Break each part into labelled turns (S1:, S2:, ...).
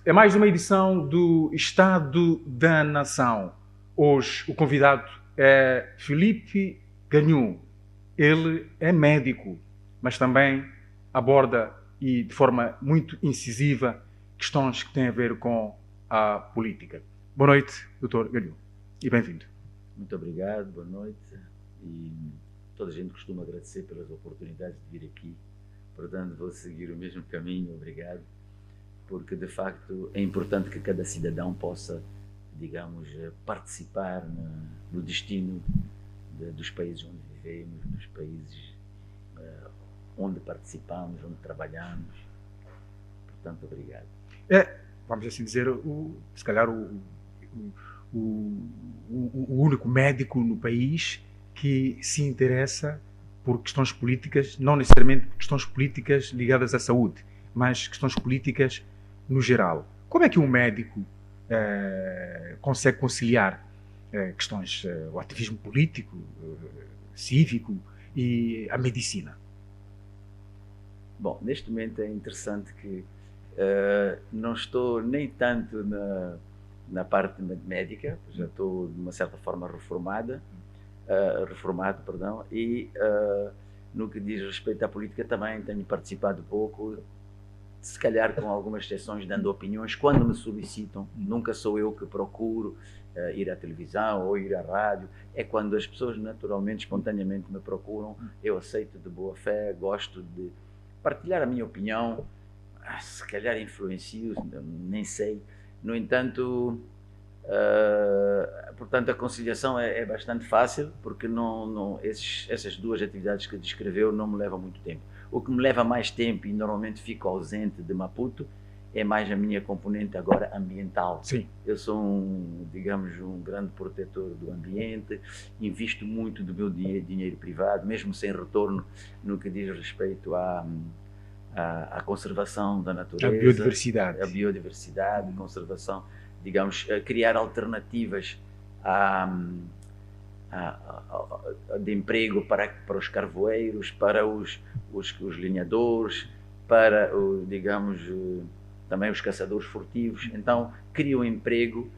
S1: É mais uma edição do Estado da Nação. Hoje o convidado é Filipe Ganhou. Ele é médico, mas também aborda e de forma muito incisiva questões que têm a ver com a política. Boa noite, Dr. Ganhou, e bem-vindo.
S2: Muito obrigado, boa noite. E toda a gente costuma agradecer pelas oportunidades de vir aqui. Portanto, vou seguir o mesmo caminho, obrigado, porque de facto é importante que cada cidadão possa, digamos, participar no destino dos países onde vivemos, dos países onde participamos, onde trabalhamos. Portanto, obrigado.
S1: Vamos assim dizer, se calhar o único médico no país que se interessa por questões políticas, não necessariamente questões políticas ligadas à saúde, mas questões políticas no geral. Como é que um médico consegue conciliar questões, o ativismo político, cívico e a medicina?
S2: Bom, neste momento é interessante que não estou nem tanto na parte médica, já estou de uma certa forma reformado, e no que diz respeito à política também tenho participado pouco, se calhar com algumas exceções, dando opiniões quando me solicitam. Nunca sou eu que procuro ir à televisão ou ir à rádio, é quando as pessoas naturalmente, espontaneamente me procuram, eu aceito de boa fé, gosto de partilhar a minha opinião, se calhar influencio, nem sei. No entanto, portanto, a conciliação é bastante fácil, porque essas duas atividades que descreveu não me levam muito tempo. O que me leva mais tempo e normalmente fico ausente de Maputo é mais a minha componente agora ambiental.
S1: Sim.
S2: Eu sou digamos, um grande protetor do ambiente, invisto muito do meu dinheiro privado, mesmo sem retorno, no que diz respeito à conservação da natureza, a biodiversidade, conservação, digamos, criar alternativas de emprego para os carvoeiros, para os lenhadores, para, digamos, também os caçadores furtivos. Então, crio um emprego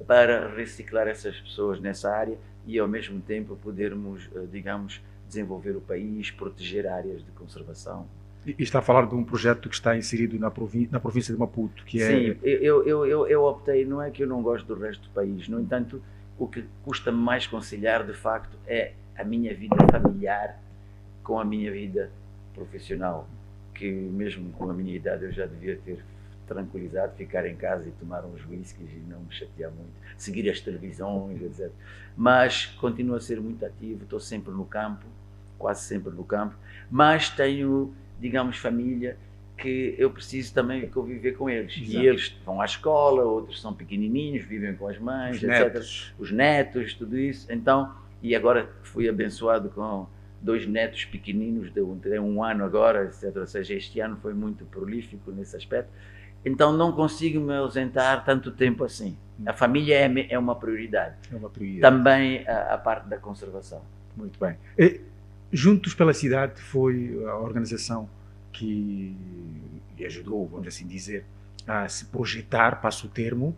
S2: para reciclar essas pessoas nessa área e, ao mesmo tempo, podermos, digamos, desenvolver o país, proteger áreas de conservação.
S1: E está a falar de um projeto que está inserido na província de Maputo, que é...
S2: Sim, eu optei, não é que eu não gosto do resto do país, no entanto, o que custa-me mais conciliar, de facto, é a minha vida familiar com a minha vida profissional, que mesmo com a minha idade eu já devia ter tranquilizado, ficar em casa e tomar uns whiskies e não me chatear muito, seguir as televisões, etc. Mas continuo a ser muito ativo, estou sempre no campo, quase sempre no campo, mas tenho, digamos, família que eu preciso também conviver com eles.
S1: Exato.
S2: E eles vão à escola, outros são pequenininhos, vivem com as mães, etc. Os netos, tudo isso. Então, e agora fui abençoado com 2 netos pequeninos, de um ano agora, etc. Ou seja, este ano foi muito prolífico nesse aspecto. Então não consigo me ausentar tanto tempo assim. A família é uma prioridade.
S1: É uma prioridade.
S2: Também a parte da conservação.
S1: Muito bem. Juntos pela Cidade foi a organização que ajudou, vamos assim dizer, a se projetar, passo o termo,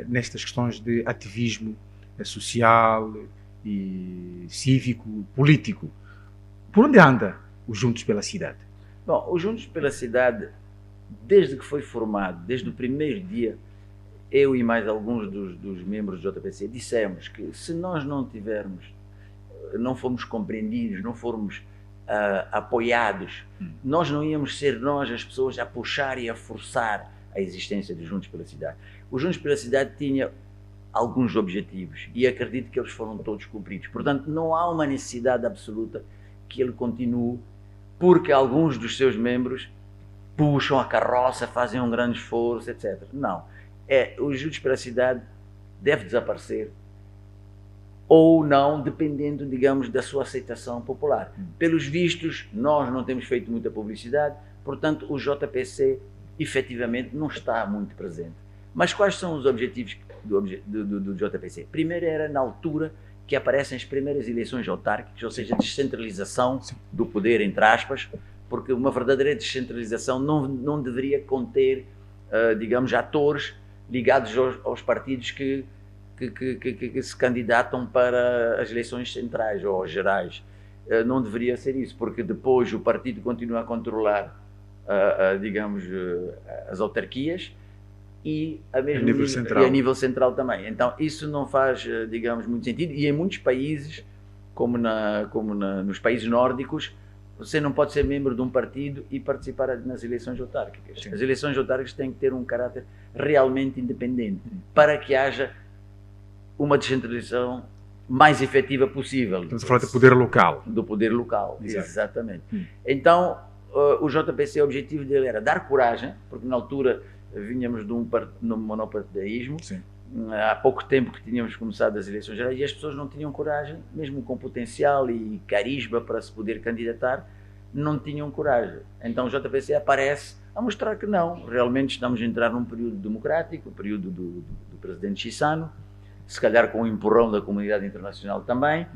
S1: nestas questões de ativismo social e cívico, político. Por onde anda o Juntos pela Cidade?
S2: Bom, o Juntos pela Cidade, desde que foi formado, desde o primeiro dia, eu e mais alguns dos membros do JPC dissemos que se nós não formos compreendidos, não formos apoiados, nós não íamos ser nós as pessoas a puxar e a forçar a existência dos Juntos pela Cidade. O Juntos pela Cidade tinha alguns objetivos e acredito que eles foram todos cumpridos. Portanto, não há uma necessidade absoluta que ele continue, porque alguns dos seus membros puxam a carroça, fazem um grande esforço, etc. Não. O Juntos pela Cidade deve desaparecer ou não, dependendo, digamos, da sua aceitação popular. Pelos vistos, nós não temos feito muita publicidade, portanto, o JPC efetivamente não está muito presente. Mas quais são os objetivos do JPC? Primeiro era na altura que aparecem as primeiras eleições autárquicas, ou seja, descentralização do poder, entre aspas, porque uma verdadeira descentralização não deveria conter digamos, atores ligados aos partidos que se candidatam para as eleições centrais ou gerais. Não deveria ser isso, porque depois o partido continua a controlar, digamos, as autarquias e a nível central também. Então isso não faz, digamos, muito sentido, e em muitos países, como nos países nórdicos, você não pode ser membro de um partido e participar nas eleições autárquicas. Sim. As eleições autárquicas têm que ter um caráter realmente independente, para que haja uma descentralização mais efetiva possível.
S1: Estamos a falar do poder local.
S2: Do poder local,
S1: exato.
S2: Exatamente. Então, o JPC, o objetivo dele era dar coragem, porque na altura vínhamos de um monopartidaísmo. Sim. Há pouco tempo que tínhamos começado as eleições gerais e as pessoas não tinham coragem, mesmo com potencial e carisma para se poder candidatar, não tinham coragem. Então o JPC aparece a mostrar que não, realmente estamos a entrar num período democrático, o período do presidente Chissano, se calhar com o empurrão da comunidade internacional também,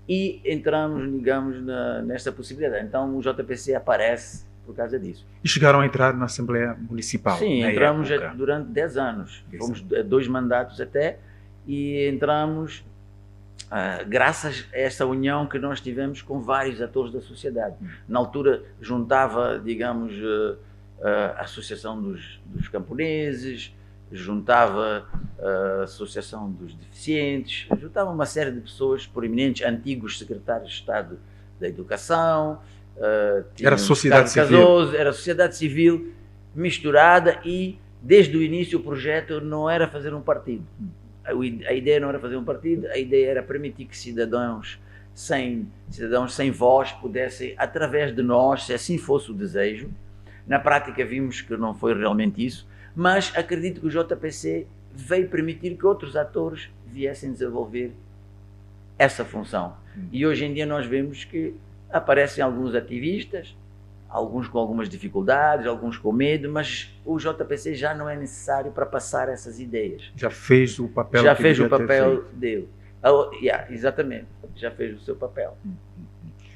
S2: e entramos, digamos, nesta possibilidade. Então o JPC aparece por causa disso.
S1: E chegaram a entrar na Assembleia Municipal?
S2: Sim, entramos durante 10 anos. Fomos 2 mandatos até, e entramos graças a esta união que nós tivemos com vários atores da sociedade. Na altura juntava, digamos, a Associação dos Camponeses, juntava a Associação dos Deficientes, juntava uma série de pessoas proeminentes, antigos secretários de Estado da Educação.
S1: Era sociedade civil.
S2: Casoso, era sociedade civil misturada, e desde o início o projeto não era fazer um partido. A ideia não era fazer um partido, a ideia era permitir que cidadãos sem voz pudessem, através de nós, se assim fosse o desejo. Na prática vimos que não foi realmente isso, mas acredito que o JPC veio permitir que outros atores viessem desenvolver essa função. E hoje em dia nós vemos que aparecem alguns ativistas, alguns com algumas dificuldades, alguns com medo, mas o JPC já não é necessário para passar essas ideias.
S1: Já fez o papel
S2: dele. Exatamente, já fez o seu papel.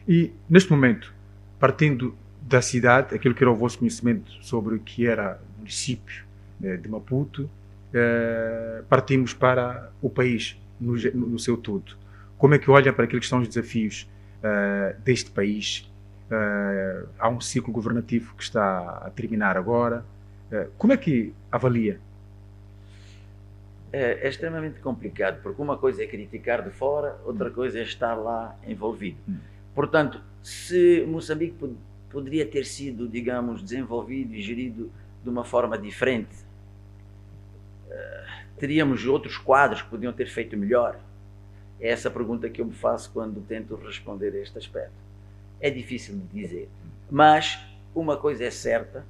S1: E, neste momento, partindo da cidade, aquilo que era o vosso conhecimento sobre o que era o município de Maputo, partimos para o país no seu todo. Como é que olha para aqueles que são os desafios deste país? Há um ciclo governativo que está a terminar agora. Como é que avalia?
S2: É extremamente complicado, porque uma coisa é criticar de fora, outra coisa é estar lá envolvido. Portanto, se Moçambique poderia ter sido, digamos, desenvolvido e gerido de uma forma diferente, teríamos outros quadros que podiam ter feito melhor? É essa pergunta que eu me faço quando tento responder a este aspecto. É difícil de dizer, mas uma coisa é certa,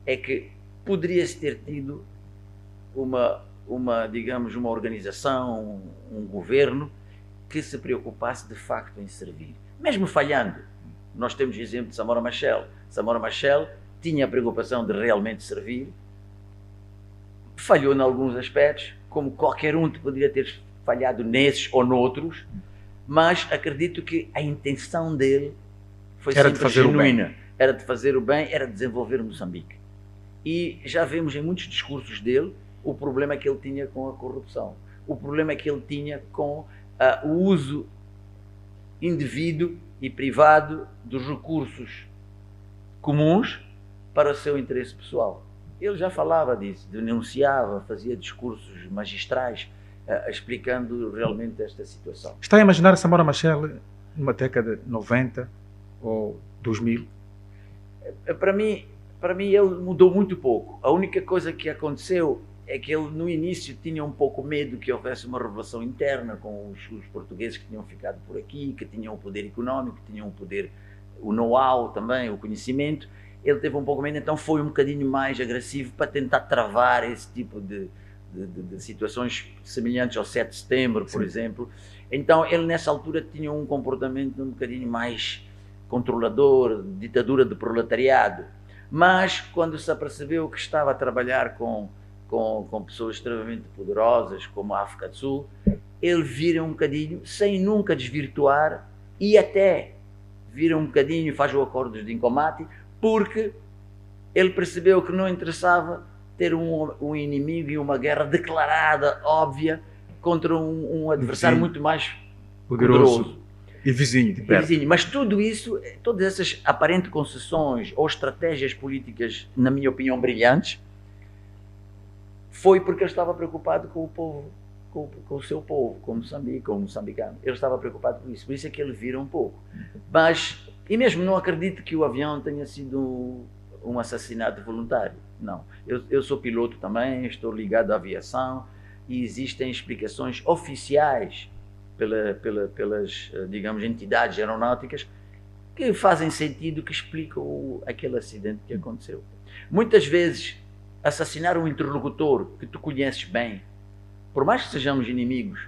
S2: é que poderia-se ter tido digamos, uma organização, um governo que se preocupasse de facto em servir. Mesmo falhando, nós temos o exemplo de Samora Machel. Samora Machel tinha a preocupação de realmente servir, falhou em alguns aspectos, como qualquer um poderia ter falhado nesses ou noutros, mas acredito que a intenção dele foi sempre genuína. Era de fazer o bem, era de desenvolver Moçambique. E já vemos em muitos discursos dele o problema que ele tinha com a corrupção, o problema que ele tinha com o uso indevido e privado dos recursos comuns para o seu interesse pessoal. Ele já falava disso, denunciava, fazia discursos magistrais, explicando realmente esta situação.
S1: Está a imaginar Samora Machel numa década de 90 ou 2000?
S2: Para mim ele mudou muito pouco. A única coisa que aconteceu é que ele no início tinha um pouco medo que houvesse uma revolução interna com os portugueses que tinham ficado por aqui, que tinham o poder económico, que tinham o poder, o know-how também, o conhecimento. Ele teve um pouco medo, então foi um bocadinho mais agressivo para tentar travar esse tipo de situações semelhantes ao 7 de setembro, por exemplo. Então ele nessa altura tinha um comportamento um bocadinho mais controlador, ditadura do proletariado. Mas quando se apercebeu que estava a trabalhar com pessoas extremamente poderosas, como a África do Sul, ele vira um bocadinho, sem nunca desvirtuar, e até vira um bocadinho e faz o acordo de Incomati, porque ele percebeu que não interessava ter um inimigo e uma guerra declarada, óbvia, contra um adversário muito mais poderoso.
S1: E vizinho, de perto.
S2: Mas tudo isso, todas essas aparentes concessões ou estratégias políticas, na minha opinião, brilhantes, foi porque ele estava preocupado com o povo, com o seu povo, com Moçambique, com o moçambicano. Ele estava preocupado com isso, por isso é que ele vira um pouco. Mas, e mesmo não acredito que o avião tenha sido um assassinato voluntário. Não. Eu sou piloto também, estou ligado à aviação e existem explicações oficiais pelas, digamos, entidades aeronáuticas que fazem sentido, que explicam aquele acidente que aconteceu. Muitas vezes, assassinar um interlocutor que tu conheces bem, por mais que sejamos inimigos,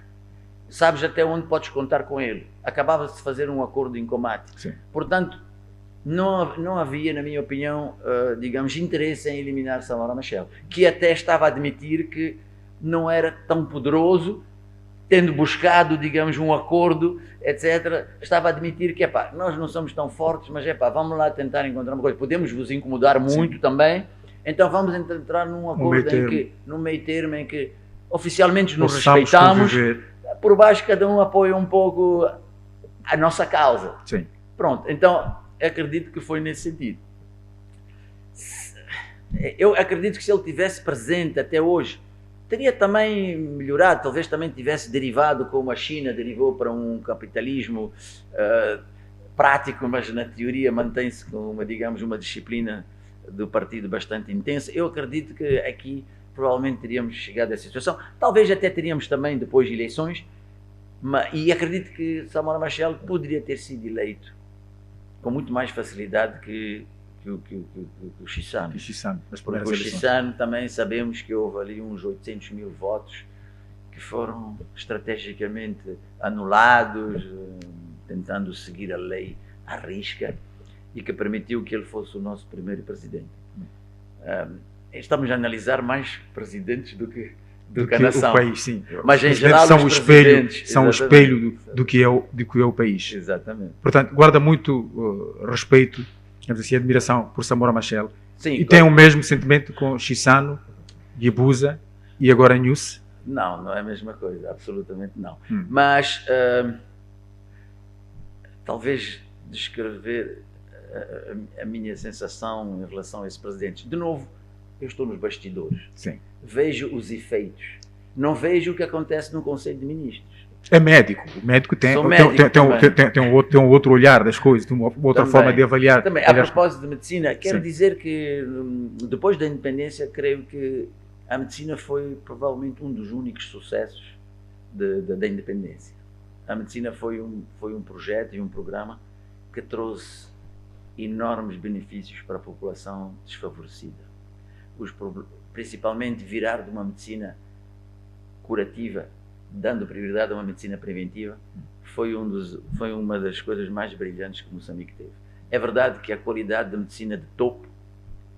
S2: sabes até onde podes contar com ele. Acabava-se de fazer um acordo em combate.
S1: Sim.
S2: Portanto, não havia, na minha opinião, digamos, interesse em eliminar Samora Machel, que até estava a admitir que não era tão poderoso, tendo buscado, digamos, um acordo, etc., estava a admitir que, nós não somos tão fortes, mas, vamos lá tentar encontrar uma coisa. Podemos vos incomodar muito. Sim. Também, então vamos entrar num acordo num meio termo em que oficialmente nos respeitamos, por baixo cada um apoia um pouco a nossa causa.
S1: Sim.
S2: Pronto, então acredito que foi nesse sentido. Eu acredito que se ele tivesse presente até hoje, teria também melhorado, talvez também tivesse derivado, como a China derivou para um capitalismo prático, mas na teoria mantém-se com uma disciplina do partido bastante intensa. Eu acredito que aqui provavelmente teríamos chegado a essa situação. Talvez até teríamos também depois eleições, e acredito que Samora Machel poderia ter sido eleito com muito mais facilidade que o Chissano. Porque o Chissano também sabemos que houve ali uns 800 mil votos que foram estrategicamente anulados, tentando seguir a lei à risca, e que permitiu que ele fosse o nosso primeiro presidente. Estamos a analisar mais presidentes do que a nação.
S1: O país, sim.
S2: Mas em geral
S1: são o espelho do que é o país.
S2: Exatamente.
S1: Portanto, guarda muito respeito, digamos assim, admiração por Samora Machel.
S2: Sim,
S1: e tem o mesmo sentimento com Chissano, Guebuza e agora Nyusi?
S2: Não é a mesma coisa, absolutamente não. Mas talvez descrever a minha sensação em relação a esse presidente. De novo, eu estou nos bastidores.
S1: Sim.
S2: Vejo os efeitos. Não vejo o que acontece no Conselho de Ministros.
S1: É médico. O médico tem um outro olhar das coisas, tem uma outra forma de avaliar.
S2: Também, a propósito de medicina, quero dizer que depois da independência, creio que a medicina foi provavelmente um dos únicos sucessos da independência. A medicina foi um projeto e um programa que trouxe enormes benefícios para a população desfavorecida. Principalmente virar de uma medicina curativa, dando prioridade a uma medicina preventiva, foi uma das coisas mais brilhantes que Moçambique teve. É verdade que a qualidade da medicina de topo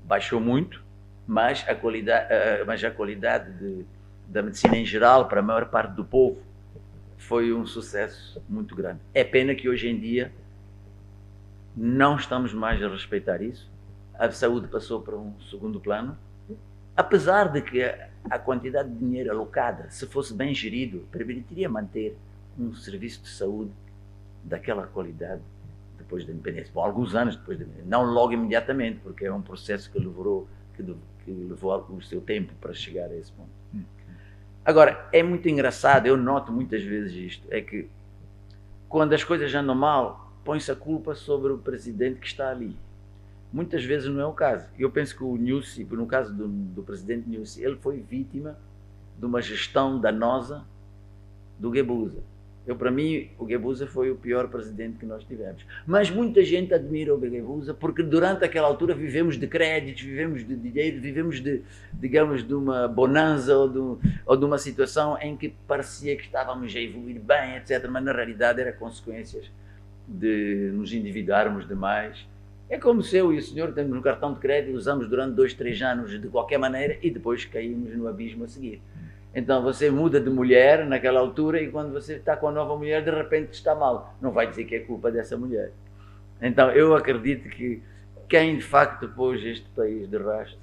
S2: baixou muito, mas a qualidade da medicina em geral, para a maior parte do povo, foi um sucesso muito grande. É pena que hoje em dia não estamos mais a respeitar isso. A saúde passou para um segundo plano, apesar de que a quantidade de dinheiro alocada, se fosse bem gerido, permitiria manter um serviço de saúde daquela qualidade depois da independência. Bom, alguns anos depois da independência, não logo imediatamente, porque é um processo que levou o seu tempo para chegar a esse ponto. Agora, é muito engraçado, eu noto muitas vezes isto, é que quando as coisas andam mal, põe-se a culpa sobre o presidente que está ali. Muitas vezes não é o caso. Eu penso que o Nyusi, no caso do presidente Nyusi, ele foi vítima de uma gestão danosa do Guebuza. Para mim, o Guebuza foi o pior presidente que nós tivemos. Mas muita gente admira o Guebuza porque durante aquela altura vivemos de créditos, vivemos de dinheiro, vivemos digamos, de uma bonança ou de uma situação em que parecia que estávamos a evoluir bem, etc. Mas na realidade era consequências de nos endividarmos demais. É como se eu e o senhor temos um cartão de crédito, usamos durante 2, 3 anos de qualquer maneira e depois caímos no abismo a seguir. Então você muda de mulher naquela altura e quando você está com a nova mulher, de repente está mal. Não vai dizer que é culpa dessa mulher. Então eu acredito que quem de facto pôs este país de rastro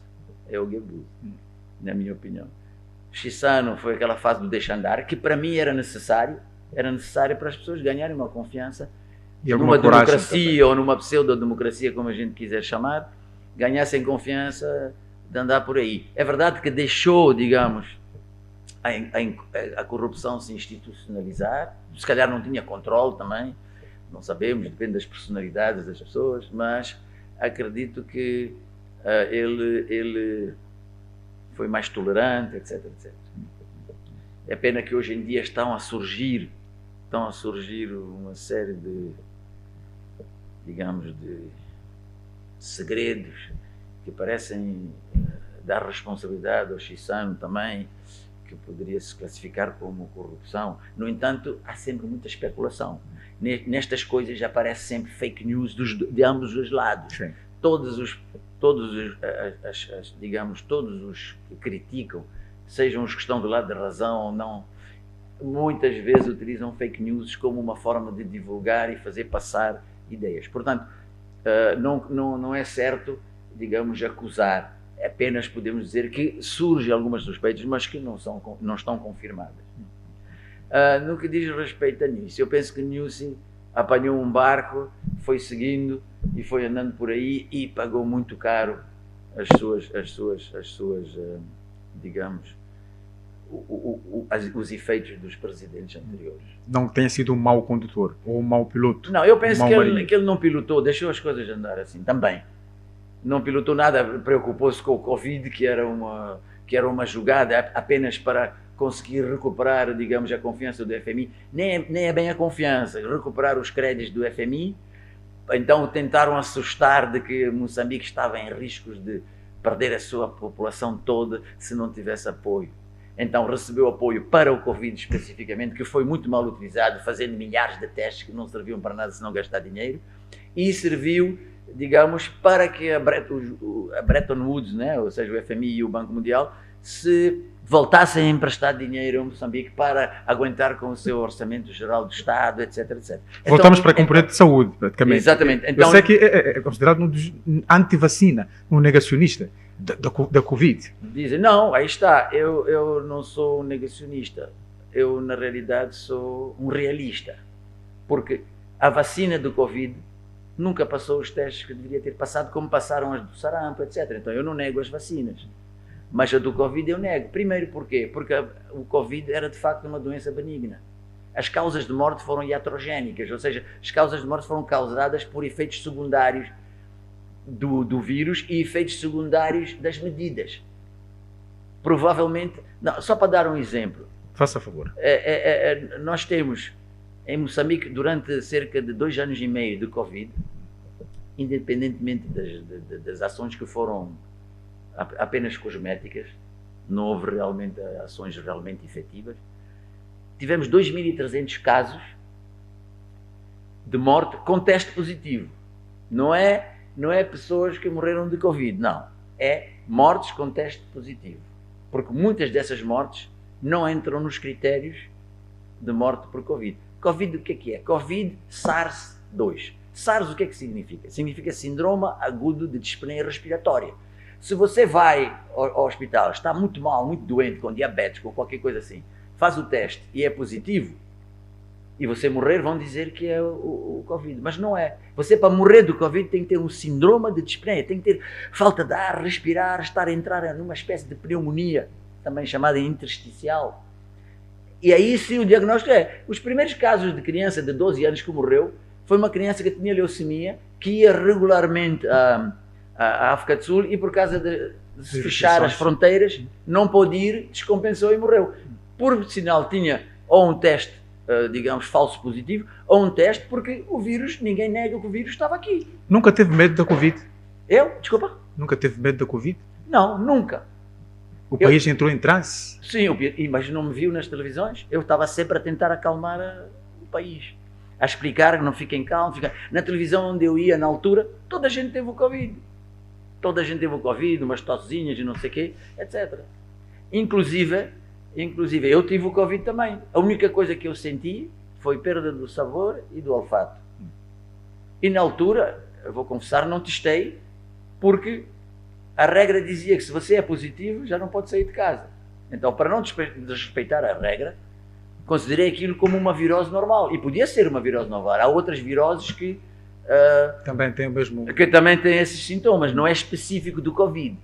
S2: é o Guebuza. na minha opinião. Chissano foi aquela fase do deixa andar, que para mim era necessário para as pessoas ganharem uma confiança numa democracia ou numa pseudo-democracia, como a gente quiser chamar, ganhassem confiança de andar por aí. É verdade que deixou, digamos, a corrupção se institucionalizar, se calhar não tinha controle também, não sabemos, depende das personalidades das pessoas, mas acredito que ele foi mais tolerante, etc, etc. É pena que hoje em dia estão a surgir uma série de, digamos, de segredos que parecem dar responsabilidade ao Chissano também, que poderia se classificar como corrupção. No entanto, há sempre muita especulação. Nestas coisas aparece sempre fake news de ambos os lados. Sim. Todos os que criticam, sejam os que estão do lado da razão ou não, muitas vezes utilizam fake news como uma forma de divulgar e fazer passar ideias. Portanto, não é certo, digamos, acusar. Apenas podemos dizer que surgem algumas suspeitas, mas que não estão confirmadas. No que diz respeito a Nussi, eu penso que Nussi apanhou um barco, foi seguindo e foi andando por aí e pagou muito caro as suas digamos, os efeitos dos presidentes anteriores.
S1: Não tenha sido um mau condutor ou um mau piloto?
S2: Não, eu penso que ele não pilotou, deixou as coisas andar assim, também. Não pilotou nada, preocupou-se com o Covid, que era uma jogada apenas para conseguir recuperar, digamos, a confiança do FMI. Nem é bem a confiança, recuperar os créditos do FMI. Então tentaram assustar de que Moçambique estava em riscos de perder a sua população toda se não tivesse apoio. Então recebeu apoio para o Covid especificamente, que foi muito mal utilizado, fazendo milhares de testes que não serviam para nada senão gastar dinheiro, e serviu, digamos, para que a Bretton Woods, né, ou seja, o FMI e o Banco Mundial, se voltassem a emprestar dinheiro a Moçambique para aguentar com o seu orçamento geral do Estado, etc, etc.
S1: Voltamos para a componente de saúde, praticamente.
S2: Exatamente.
S1: Então, eu sei que é considerado um dos anti-vacina, um negacionista da Covid.
S2: Dizem, não, aí está, eu não sou um negacionista, eu na realidade sou um realista, porque a vacina do Covid nunca passou os testes que deveria ter passado, como passaram as do sarampo, etc. Então eu não nego as vacinas. Mas a do Covid eu nego. Primeiro porquê? Porque o Covid era de facto uma doença benigna. As causas de morte foram iatrogénicas, ou seja, as causas de morte foram causadas por efeitos secundários do vírus e efeitos secundários das medidas. Provavelmente, não, só para dar um exemplo.
S1: Faça favor.
S2: Nós temos em Moçambique, durante cerca de 2 anos e meio de Covid, independentemente das ações que foram apenas cosméticas, não houve realmente ações realmente efetivas, tivemos 2.300 casos de morte com teste positivo. Não é pessoas que morreram de Covid, não. É mortes com teste positivo. Porque muitas dessas mortes não entram nos critérios de morte por Covid. Covid o que é? Covid SARS-2. SARS o que é que significa? Significa Síndrome Agudo de Dispneia Respiratória. Se você vai ao hospital, está muito mal, muito doente, com diabetes, com qualquer coisa assim, faz o teste e é positivo, e você morrer, vão dizer que é o Covid. Mas não é. Você, para morrer do Covid, tem que ter um síndrome de dispneia, tem que ter falta de ar, respirar, estar a entrar numa espécie de pneumonia, também chamada intersticial. E aí sim o diagnóstico é, os primeiros casos de criança de 12 anos que morreu, foi uma criança que tinha leucemia, que ia regularmente à África do Sul e por causa de se fechar as fronteiras, não pôde ir, descompensou e morreu. Por sinal tinha ou um teste, digamos, falso positivo, ou um teste porque o vírus, ninguém nega que o vírus estava aqui.
S1: Nunca teve medo da Covid?
S2: Eu? Desculpa?
S1: Nunca teve medo da Covid?
S2: Não, nunca.
S1: O país entrou em transe?
S2: Sim, mas não me viu nas televisões. Eu estava sempre a tentar acalmar o país. A explicar que não fiquem calmos. Na televisão onde eu ia, na altura, toda a gente teve o Covid. Toda a gente teve o Covid, umas tossezinhas e não sei o quê, etc. Inclusive, eu tive o Covid também. A única coisa que eu senti foi perda do sabor e do olfato. E na altura, eu vou confessar, não testei, porque a regra dizia que se você é positivo, já não pode sair de casa. Então, para não desrespeitar a regra, considerei aquilo como uma virose normal. E podia ser uma virose normal. Há outras viroses que
S1: também tem o mesmo...
S2: que também têm esses sintomas. Não é específico do Covid.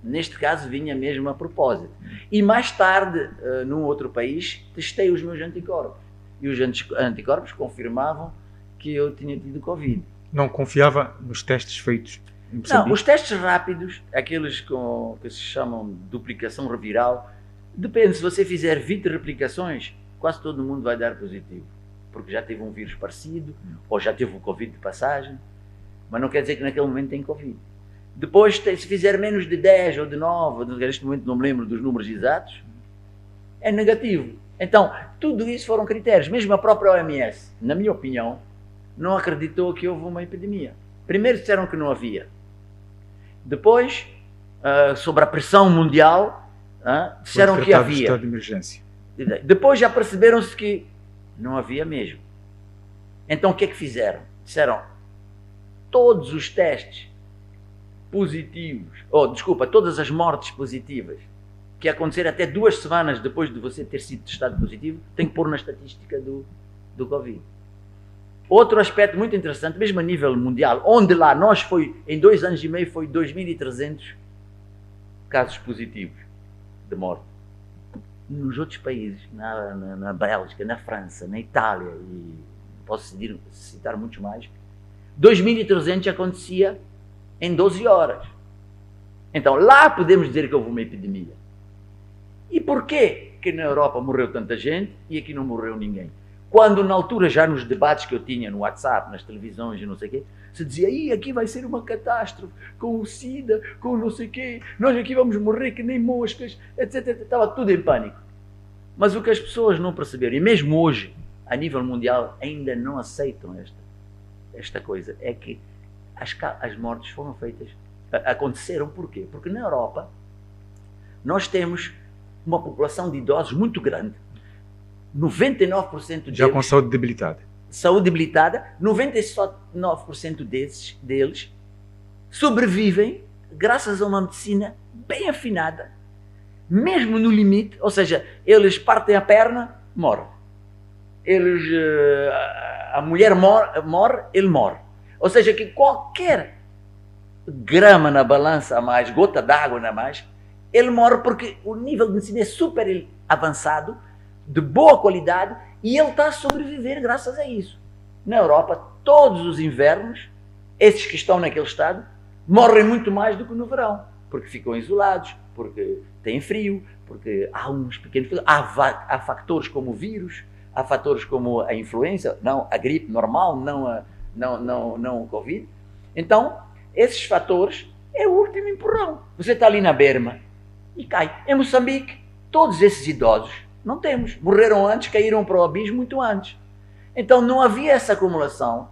S2: Neste caso, vinha mesmo a propósito. E mais tarde, num outro país, testei os meus anticorpos. E os anticorpos confirmavam que eu tinha tido Covid.
S1: Não confiava nos testes feitos em
S2: Não,
S1: Moçambique?
S2: os testes rápidos, aqueles que se chamam de duplicação reviral, depende. Se você fizer 20 replicações, quase todo mundo vai dar positivo. Porque já teve um vírus parecido, ou já teve o Covid de passagem. Mas não quer dizer que naquele momento tem Covid. Depois, se fizer menos de 10 ou de 9, neste momento não me lembro dos números exatos, é negativo. Então, tudo isso foram critérios. Mesmo a própria OMS, na minha opinião, não acreditou que houve uma epidemia. Primeiro disseram que não havia. Depois, sobre a pressão mundial, disseram que havia.
S1: Estado de emergência.
S2: Depois já perceberam-se que não havia mesmo. Então o que é que fizeram? Disseram, todos os testes positivos, todas as mortes positivas que aconteceram até 2 semanas depois de você ter sido testado positivo, tem que pôr na estatística do Covid. Outro aspecto muito interessante, mesmo a nível mundial, onde lá nós em 2 anos e meio, foi 2.300 casos positivos de morte. Nos outros países, na Bélgica, na França, na Itália, e posso citar muitos mais, 2.300 acontecia em 12 horas. Então lá podemos dizer que houve uma epidemia. E porquê que na Europa morreu tanta gente e aqui não morreu ninguém? Quando na altura, já nos debates que eu tinha no WhatsApp, nas televisões e não sei o quê, se dizia, aqui vai ser uma catástrofe, com o SIDA, com não sei o quê, nós aqui vamos morrer que nem moscas, etc. Estava tudo em pânico. Mas o que as pessoas não perceberam, e mesmo hoje, a nível mundial, ainda não aceitam esta coisa, é que as mortes foram feitas, aconteceram porquê? Porque na Europa nós temos uma população de idosos muito grande, 99% deles...
S1: Já com saúde debilitada.
S2: Saúde debilitada, 99% deles sobrevivem graças a uma medicina bem afinada, mesmo no limite, ou seja, eles partem a perna, morre. A mulher morre, ele morre. Ou seja, que qualquer grama na balança a mais, gota d'água a mais, ele morre porque o nível de medicina é super avançado, de boa qualidade, e ele está a sobreviver graças a isso. Na Europa, todos os invernos, esses que estão naquele estado, morrem muito mais do que no verão, porque ficam isolados, porque têm frio, porque há uns pequenos... Há fatores como o vírus, há fatores como a influenza, não a gripe normal, não o Covid. Então, esses fatores é o último empurrão. Você está ali na berma e cai. Em Moçambique, todos esses idosos não temos. Morreram antes, caíram para o abismo muito antes. Então, não havia essa acumulação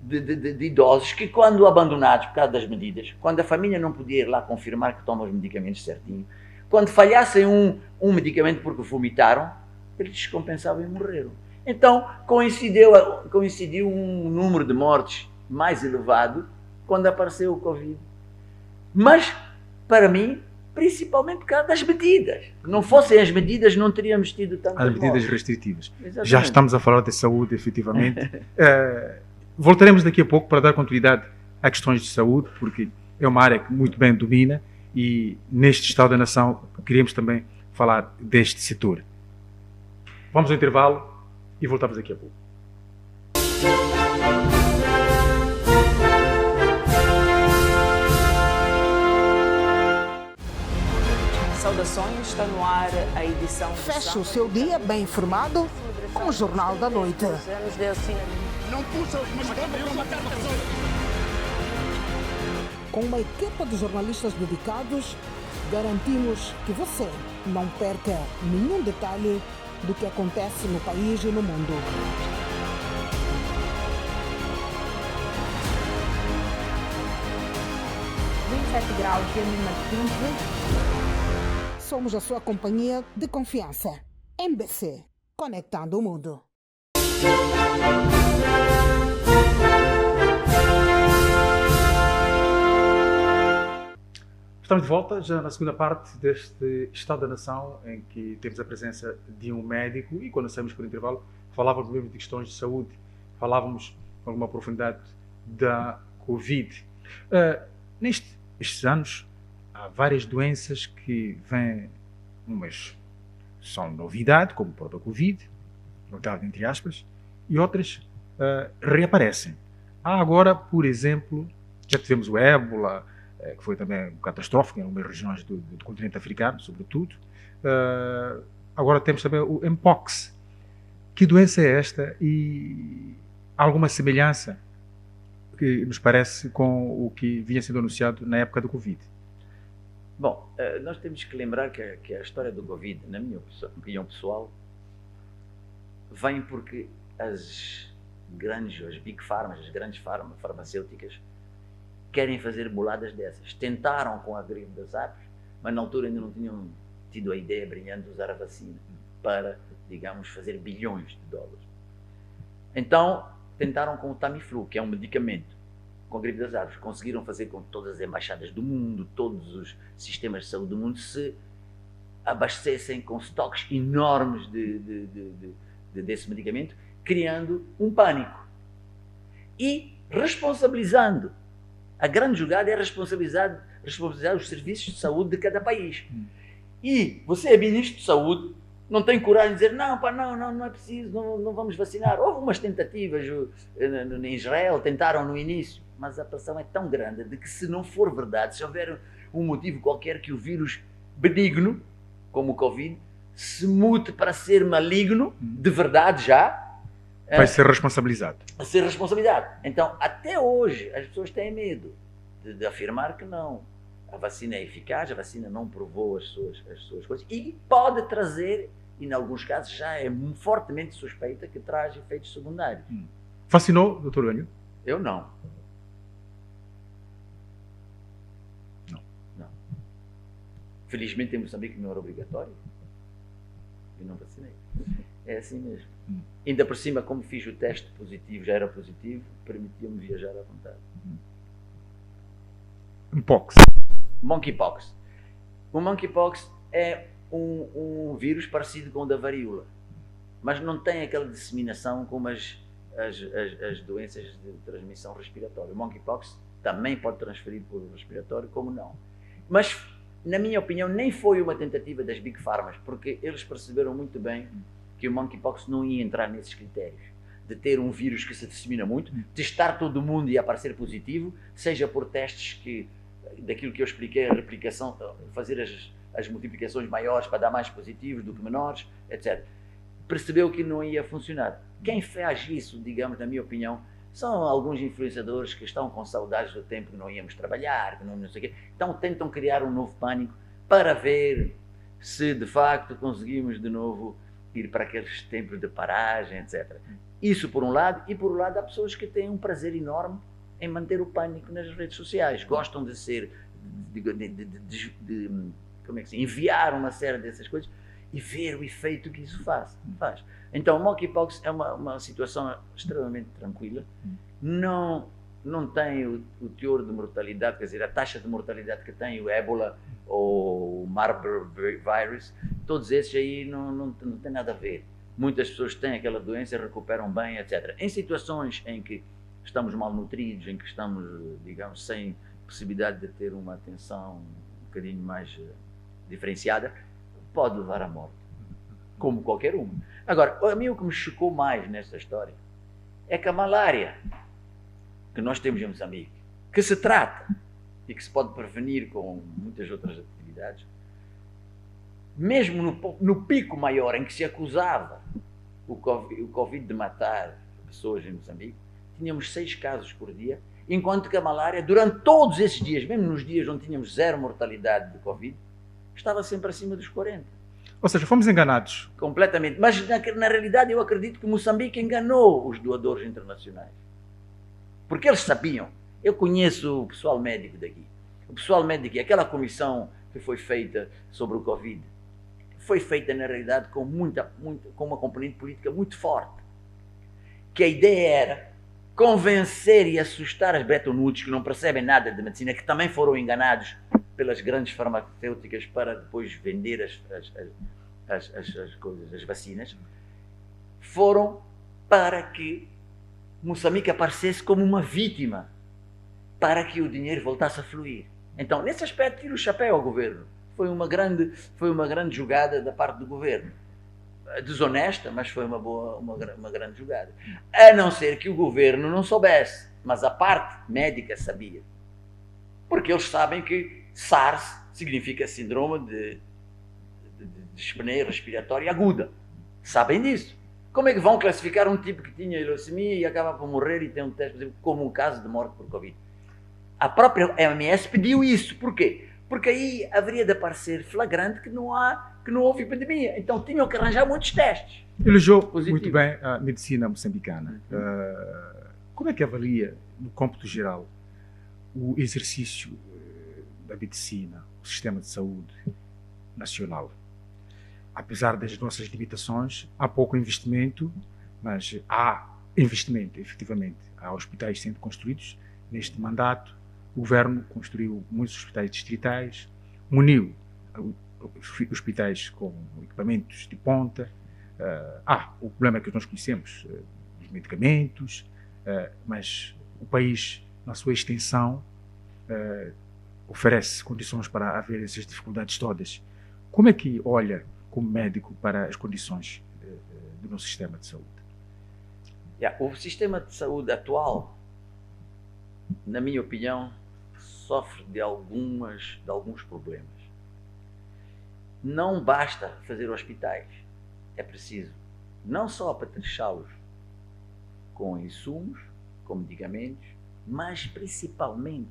S2: de idosos que, quando abandonados por causa das medidas, quando a família não podia ir lá confirmar que tomam os medicamentos certinho, quando falhassem um medicamento porque vomitaram, eles descompensavam e morreram. Então, coincidiu um número de mortes mais elevado quando apareceu o Covid. Mas, para mim, principalmente por causa das medidas. Se não fossem as medidas, não teríamos tido tantas mortes.
S1: As medidas restritivas.
S2: Exatamente.
S1: Já estamos a falar de saúde, efetivamente. Voltaremos daqui a pouco para dar continuidade a questões de saúde, porque é uma área que muito bem domina e neste Estado da Nação queríamos também falar deste setor. Vamos ao intervalo e voltamos daqui a pouco.
S3: Saudações, está no ar a edição...
S4: Feche o seu dia bem informado com o Jornal da Noite.
S5: Não puxa, mas eu matar uma pessoa.
S4: Com uma equipa de jornalistas dedicados, garantimos que você não perca nenhum detalhe do que acontece no país e no mundo.
S3: graus de mínima de 15.
S4: Somos a sua companhia de confiança. MBC, conectando o mundo.
S1: Estamos de volta já na segunda parte deste Estado da Nação, em que temos a presença de um médico e quando saímos por intervalo falávamos mesmo de questões de saúde, falávamos com alguma profundidade da Covid. Nestes anos há várias doenças que vêm, umas são novidade, como a própria Covid, novidade entre aspas, e outras reaparecem. Há agora, por exemplo, já tivemos o ébola, que foi também catastrófico em algumas regiões do continente africano, sobretudo. Agora temos também o Mpox. Que doença é esta e há alguma semelhança que nos parece com o que vinha sendo anunciado na época do Covid?
S2: Bom, nós temos que lembrar que a história do Covid, na minha opinião pessoal, vem porque as Big Pharmas, as grandes farmacêuticas, querem fazer boladas dessas. Tentaram com a gripe das aves, mas na altura ainda não tinham tido a ideia brilhante de usar a vacina para, digamos, fazer bilhões de dólares. Então, tentaram com o Tamiflu, que é um medicamento com a gripe das aves. Conseguiram fazer com que todas as embaixadas do mundo, todos os sistemas de saúde do mundo se abastecessem com estoques enormes desse medicamento, criando um pânico. E responsabilizando. A grande jogada é responsabilizar os serviços de saúde de cada país. E você é ministro de saúde, não tem coragem de dizer não é preciso, não vamos vacinar. Houve umas tentativas em Israel, tentaram no início, mas a pressão é tão grande de que se não for verdade, se houver um motivo qualquer que o vírus benigno, como o Covid, se mute para ser maligno, de verdade já,
S1: vai ser responsabilizado.
S2: A ser responsabilidade. Então, até hoje, as pessoas têm medo de afirmar que não. A vacina é eficaz, a vacina não provou as suas coisas e pode trazer, e em alguns casos já é fortemente suspeita que traz efeitos secundários.
S1: Vacinou, Dr. Gânio?
S2: Eu não. Felizmente em Moçambique não era obrigatório. Eu não vacinei. É assim mesmo. Ainda por cima, como fiz o teste positivo, já era positivo, permitia-me viajar à vontade.
S1: Mpox.
S2: Monkeypox. O monkeypox é um vírus parecido com o da varíola, mas não tem aquela disseminação como as doenças de transmissão respiratória. O monkeypox também pode transferir por respiratório, como não. Mas, na minha opinião, nem foi uma tentativa das Big Pharmas, porque eles perceberam muito bem que o monkeypox não ia entrar nesses critérios de ter um vírus que se dissemina muito, testar todo mundo e aparecer positivo, seja por testes daquilo que eu expliquei, a replicação, fazer as multiplicações maiores para dar mais positivos do que menores, etc. Percebeu que não ia funcionar. Quem faz isso, digamos, na minha opinião, são alguns influenciadores que estão com saudades do tempo que não íamos trabalhar, que não sei o quê. Então tentam criar um novo pânico para ver se de facto conseguimos de novo ir para aqueles tempos de paragem, etc. Isso por um lado, e por outro lado há pessoas que têm um prazer enorme em manter o pânico nas redes sociais, gostam de enviar uma série dessas coisas e ver o efeito que isso faz. Então o monkeypox é uma situação extremamente tranquila, não tem o teor de mortalidade, quer dizer, a taxa de mortalidade que tem o ébola ou o Marburg virus, todos esses aí não tem nada a ver. Muitas pessoas têm aquela doença, recuperam bem, etc. Em situações em que estamos malnutridos, em que estamos, digamos, sem possibilidade de ter uma atenção um bocadinho mais diferenciada, pode levar à morte, como qualquer uma. Agora, a mim o que me chocou mais nesta história é que a malária que nós temos em Moçambique, que se trata e que se pode prevenir com muitas outras atividades, mesmo no pico maior em que se acusava o Covid de matar pessoas em Moçambique, tínhamos 6 casos por dia, enquanto que a malária, durante todos esses dias, mesmo nos dias onde tínhamos 0 mortalidade de Covid, estava sempre acima dos 40.
S1: Ou seja, fomos enganados.
S2: Completamente. Mas, na realidade, eu acredito que Moçambique enganou os doadores internacionais. Porque eles sabiam. Eu conheço o pessoal médico daqui. O pessoal médico, aquela comissão que foi feita sobre o Covid, foi feita, na realidade, com uma componente política muito forte. Que a ideia era convencer e assustar as bretonudos que não percebem nada de medicina, que também foram enganados pelas grandes farmacêuticas para depois vender as coisas, as vacinas, foram para que Moçambique aparecesse como uma vítima, para que o dinheiro voltasse a fluir. Então, nesse aspecto, tiro o chapéu ao governo. Foi uma grande jogada da parte do governo. Desonesta, mas foi uma grande jogada. A não ser que o governo não soubesse, mas a parte médica sabia. Porque eles sabem que SARS significa síndrome de dispneia respiratória aguda. Sabem disso. Como é que vão classificar um tipo que tinha leucemia e acaba por morrer e tem um teste como um caso de morte por Covid? A própria OMS pediu isso. Porquê? Porque aí haveria de aparecer flagrante que não houve pandemia. Então tinham que arranjar muitos testes.
S1: Elogiou muito bem a medicina moçambicana. Como é que avalia, no cômputo geral, o exercício da medicina, o sistema de saúde nacional? Apesar das nossas limitações, há pouco investimento, mas há investimento, efetivamente. Há hospitais sendo construídos. Neste mandato, o governo construiu muitos hospitais distritais, muniu hospitais com equipamentos de ponta. O problema que nós conhecemos, os medicamentos, mas o país, na sua extensão, oferece condições para haver essas dificuldades todas. Como é que olha, como médico, para as condições do nosso sistema de saúde?
S2: O sistema de saúde atual, na minha opinião, sofre de alguns problemas. Não basta fazer hospitais. É preciso não só apetrechá-los com insumos, com medicamentos, mas principalmente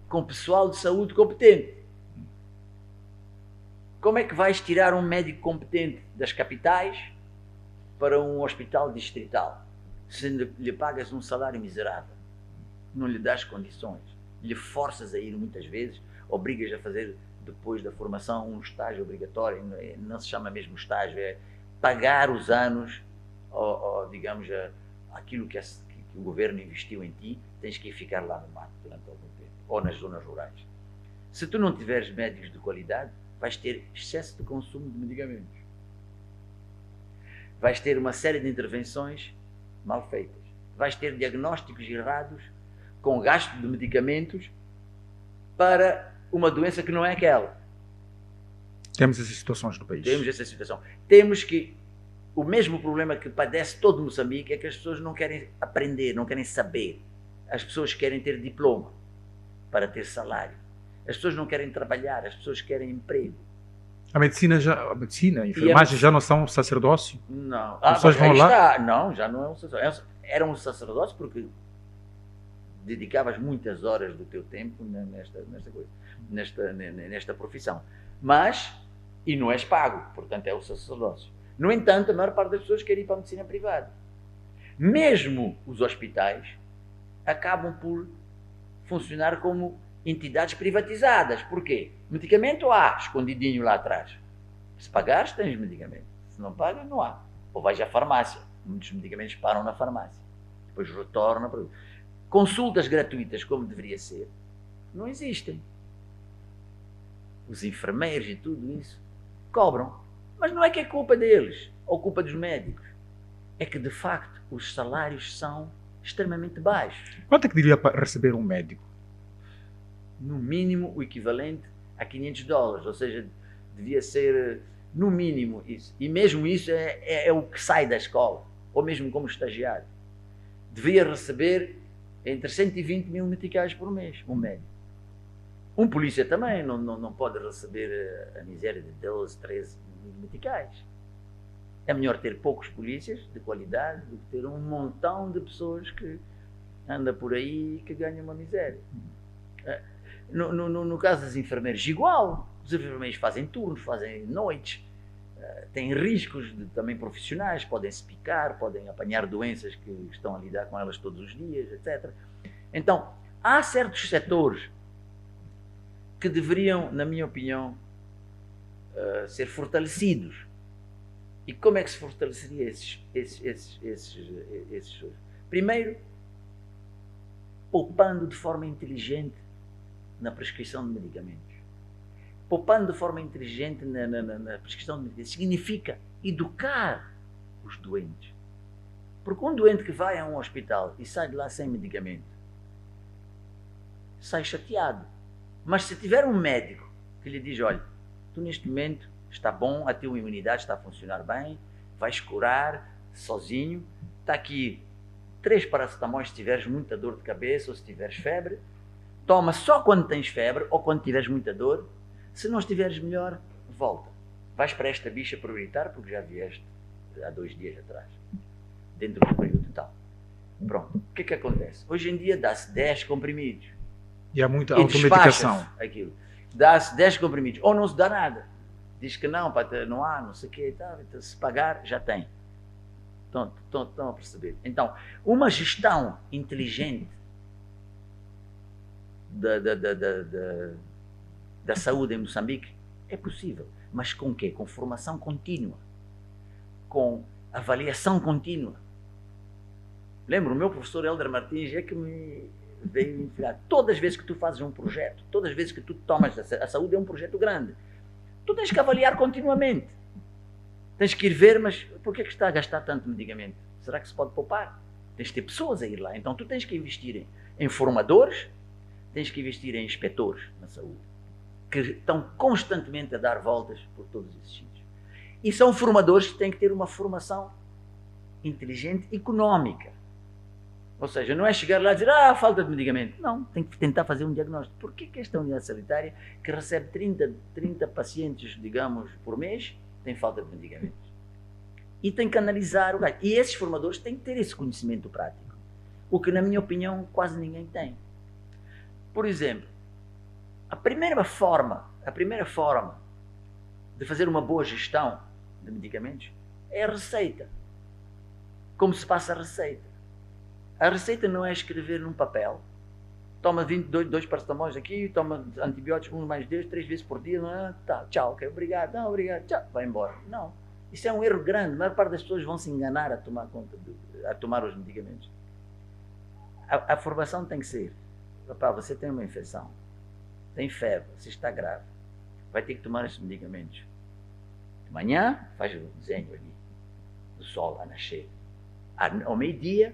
S2: com pessoal de saúde competente. Como é que vais tirar um médico competente das capitais para um hospital distrital, se lhe pagas um salário miserável? Não lhe das condições, lhe forças a ir muitas vezes, obrigas a fazer depois da formação um estágio obrigatório, não se chama mesmo estágio, é pagar os anos, digamos, aquilo que o governo investiu em ti, tens que ir ficar lá no mato durante algum tempo, ou nas zonas rurais. Se tu não tiveres médicos de qualidade, vais ter excesso de consumo de medicamentos. Vais ter uma série de intervenções mal feitas. Vais ter diagnósticos errados com gasto de medicamentos para uma doença que não é aquela.
S1: Temos essas situações no país.
S2: Temos essa situação. Temos que... O mesmo problema que padece todo Moçambique é que as pessoas não querem aprender, não querem saber. As pessoas querem ter diploma para ter salário. As pessoas não querem trabalhar, as pessoas querem emprego.
S1: A medicina, a enfermagem já não são sacerdócio?
S2: Não.
S1: As pessoas vão lá?
S2: Não, já não é um sacerdócio. Era um sacerdócio porque dedicavas muitas horas do teu tempo nesta profissão. Mas, e não és pago, portanto é o sacerdócio. No entanto, a maior parte das pessoas quer ir para a medicina privada. Mesmo os hospitais acabam por funcionar como entidades privatizadas. Porquê? Medicamento há, escondidinho lá atrás. Se pagares, tens medicamento. Se não pagas, não há. Ou vais à farmácia. Muitos medicamentos param na farmácia. Depois retornam. Consultas gratuitas, como deveria ser, não existem. Os enfermeiros e tudo isso cobram. Mas não é que é culpa deles, ou culpa dos médicos. É que, de facto, os salários são extremamente baixos.
S1: Quanto é que devia receber um médico?
S2: No mínimo o equivalente a $500, ou seja, devia ser no mínimo isso. E mesmo isso é o que sai da escola, ou mesmo como estagiário. Devia receber entre 120 mil meticais por mês, um médico. Um polícia também não pode receber a miséria de 12, 13 mil meticais. É melhor ter poucos polícias de qualidade do que ter um montão de pessoas que anda por aí e que ganham uma miséria. No caso dos enfermeiros, igual. Os enfermeiros fazem turnos, fazem noites, têm riscos também profissionais, podem se picar, podem apanhar doenças que estão a lidar com elas todos os dias, etc. Então, há certos setores que deveriam, na minha opinião, ser fortalecidos. E como é que se fortaleceria esses? Primeiro, poupando de forma inteligente na prescrição de medicamentos. poupando de forma inteligente na prescrição de medicamentos, significa educar os doentes. Porque um doente que vai a um hospital e sai de lá sem medicamento, sai chateado. Mas se tiver um médico que lhe diz, olha, tu neste momento está bom, a tua imunidade está a funcionar bem, vais curar sozinho, está aqui 3 paracetamóis se tiveres muita dor de cabeça ou se tiveres febre, toma só quando tens febre ou quando tiveres muita dor, se não estiveres melhor, volta. Vais para esta bicha prioritária porque já vieste há 2 dias atrás, dentro do período tal. Pronto, o que é que acontece? Hoje em dia dá-se 10 comprimidos.
S1: E há muita
S2: E
S1: automedicação.
S2: despacha-se aquilo. Dá-se 10 comprimidos, ou não se dá nada. Diz que não, não há, não sei o quê e tal. Então, se pagar, já tem. Estão a perceber? Então, uma gestão inteligente da saúde em Moçambique é possível. Mas com quê? Com formação contínua. Com avaliação contínua. Lembro, o meu professor Helder Martins é que me veio me enfiar. Todas as vezes que tu fazes um projeto, todas as vezes que tu tomas, a saúde é um projeto grande, tu tens que avaliar continuamente. Tens que ir ver, mas por que é que está a gastar tanto medicamento? Será que se pode poupar? Tens de ter pessoas a ir lá. Então tu tens que investir em formadores, tens que investir em inspetores na saúde, que estão constantemente a dar voltas por todos esses sítios. E são formadores que têm que ter uma formação inteligente, económica. Ou seja, não é chegar lá e dizer, falta de medicamento. Não, tem que tentar fazer um diagnóstico. Por que esta unidade sanitária, que recebe 30 pacientes, digamos, por mês, tem falta de medicamentos? E tem que analisar o gasto. E esses formadores têm que ter esse conhecimento prático. O que, na minha opinião, quase ninguém tem. Por exemplo, a primeira forma de fazer uma boa gestão de medicamentos é a receita. Como se passa a receita? A receita não é escrever num papel, toma 2 paracetamóis aqui, toma antibióticos 1 mais 2, 3 vezes por dia, tá, tchau, ok, obrigado, não, obrigado, tchau, vai embora. Não, isso é um erro grande, a maior parte das pessoas vão se enganar a tomar os medicamentos. A formação tem que ser, papá, você tem uma infecção, tem febre, você está grave, vai ter que tomar esses medicamentos. De manhã, faz o desenho ali, do sol a nascer. Ao meio-dia,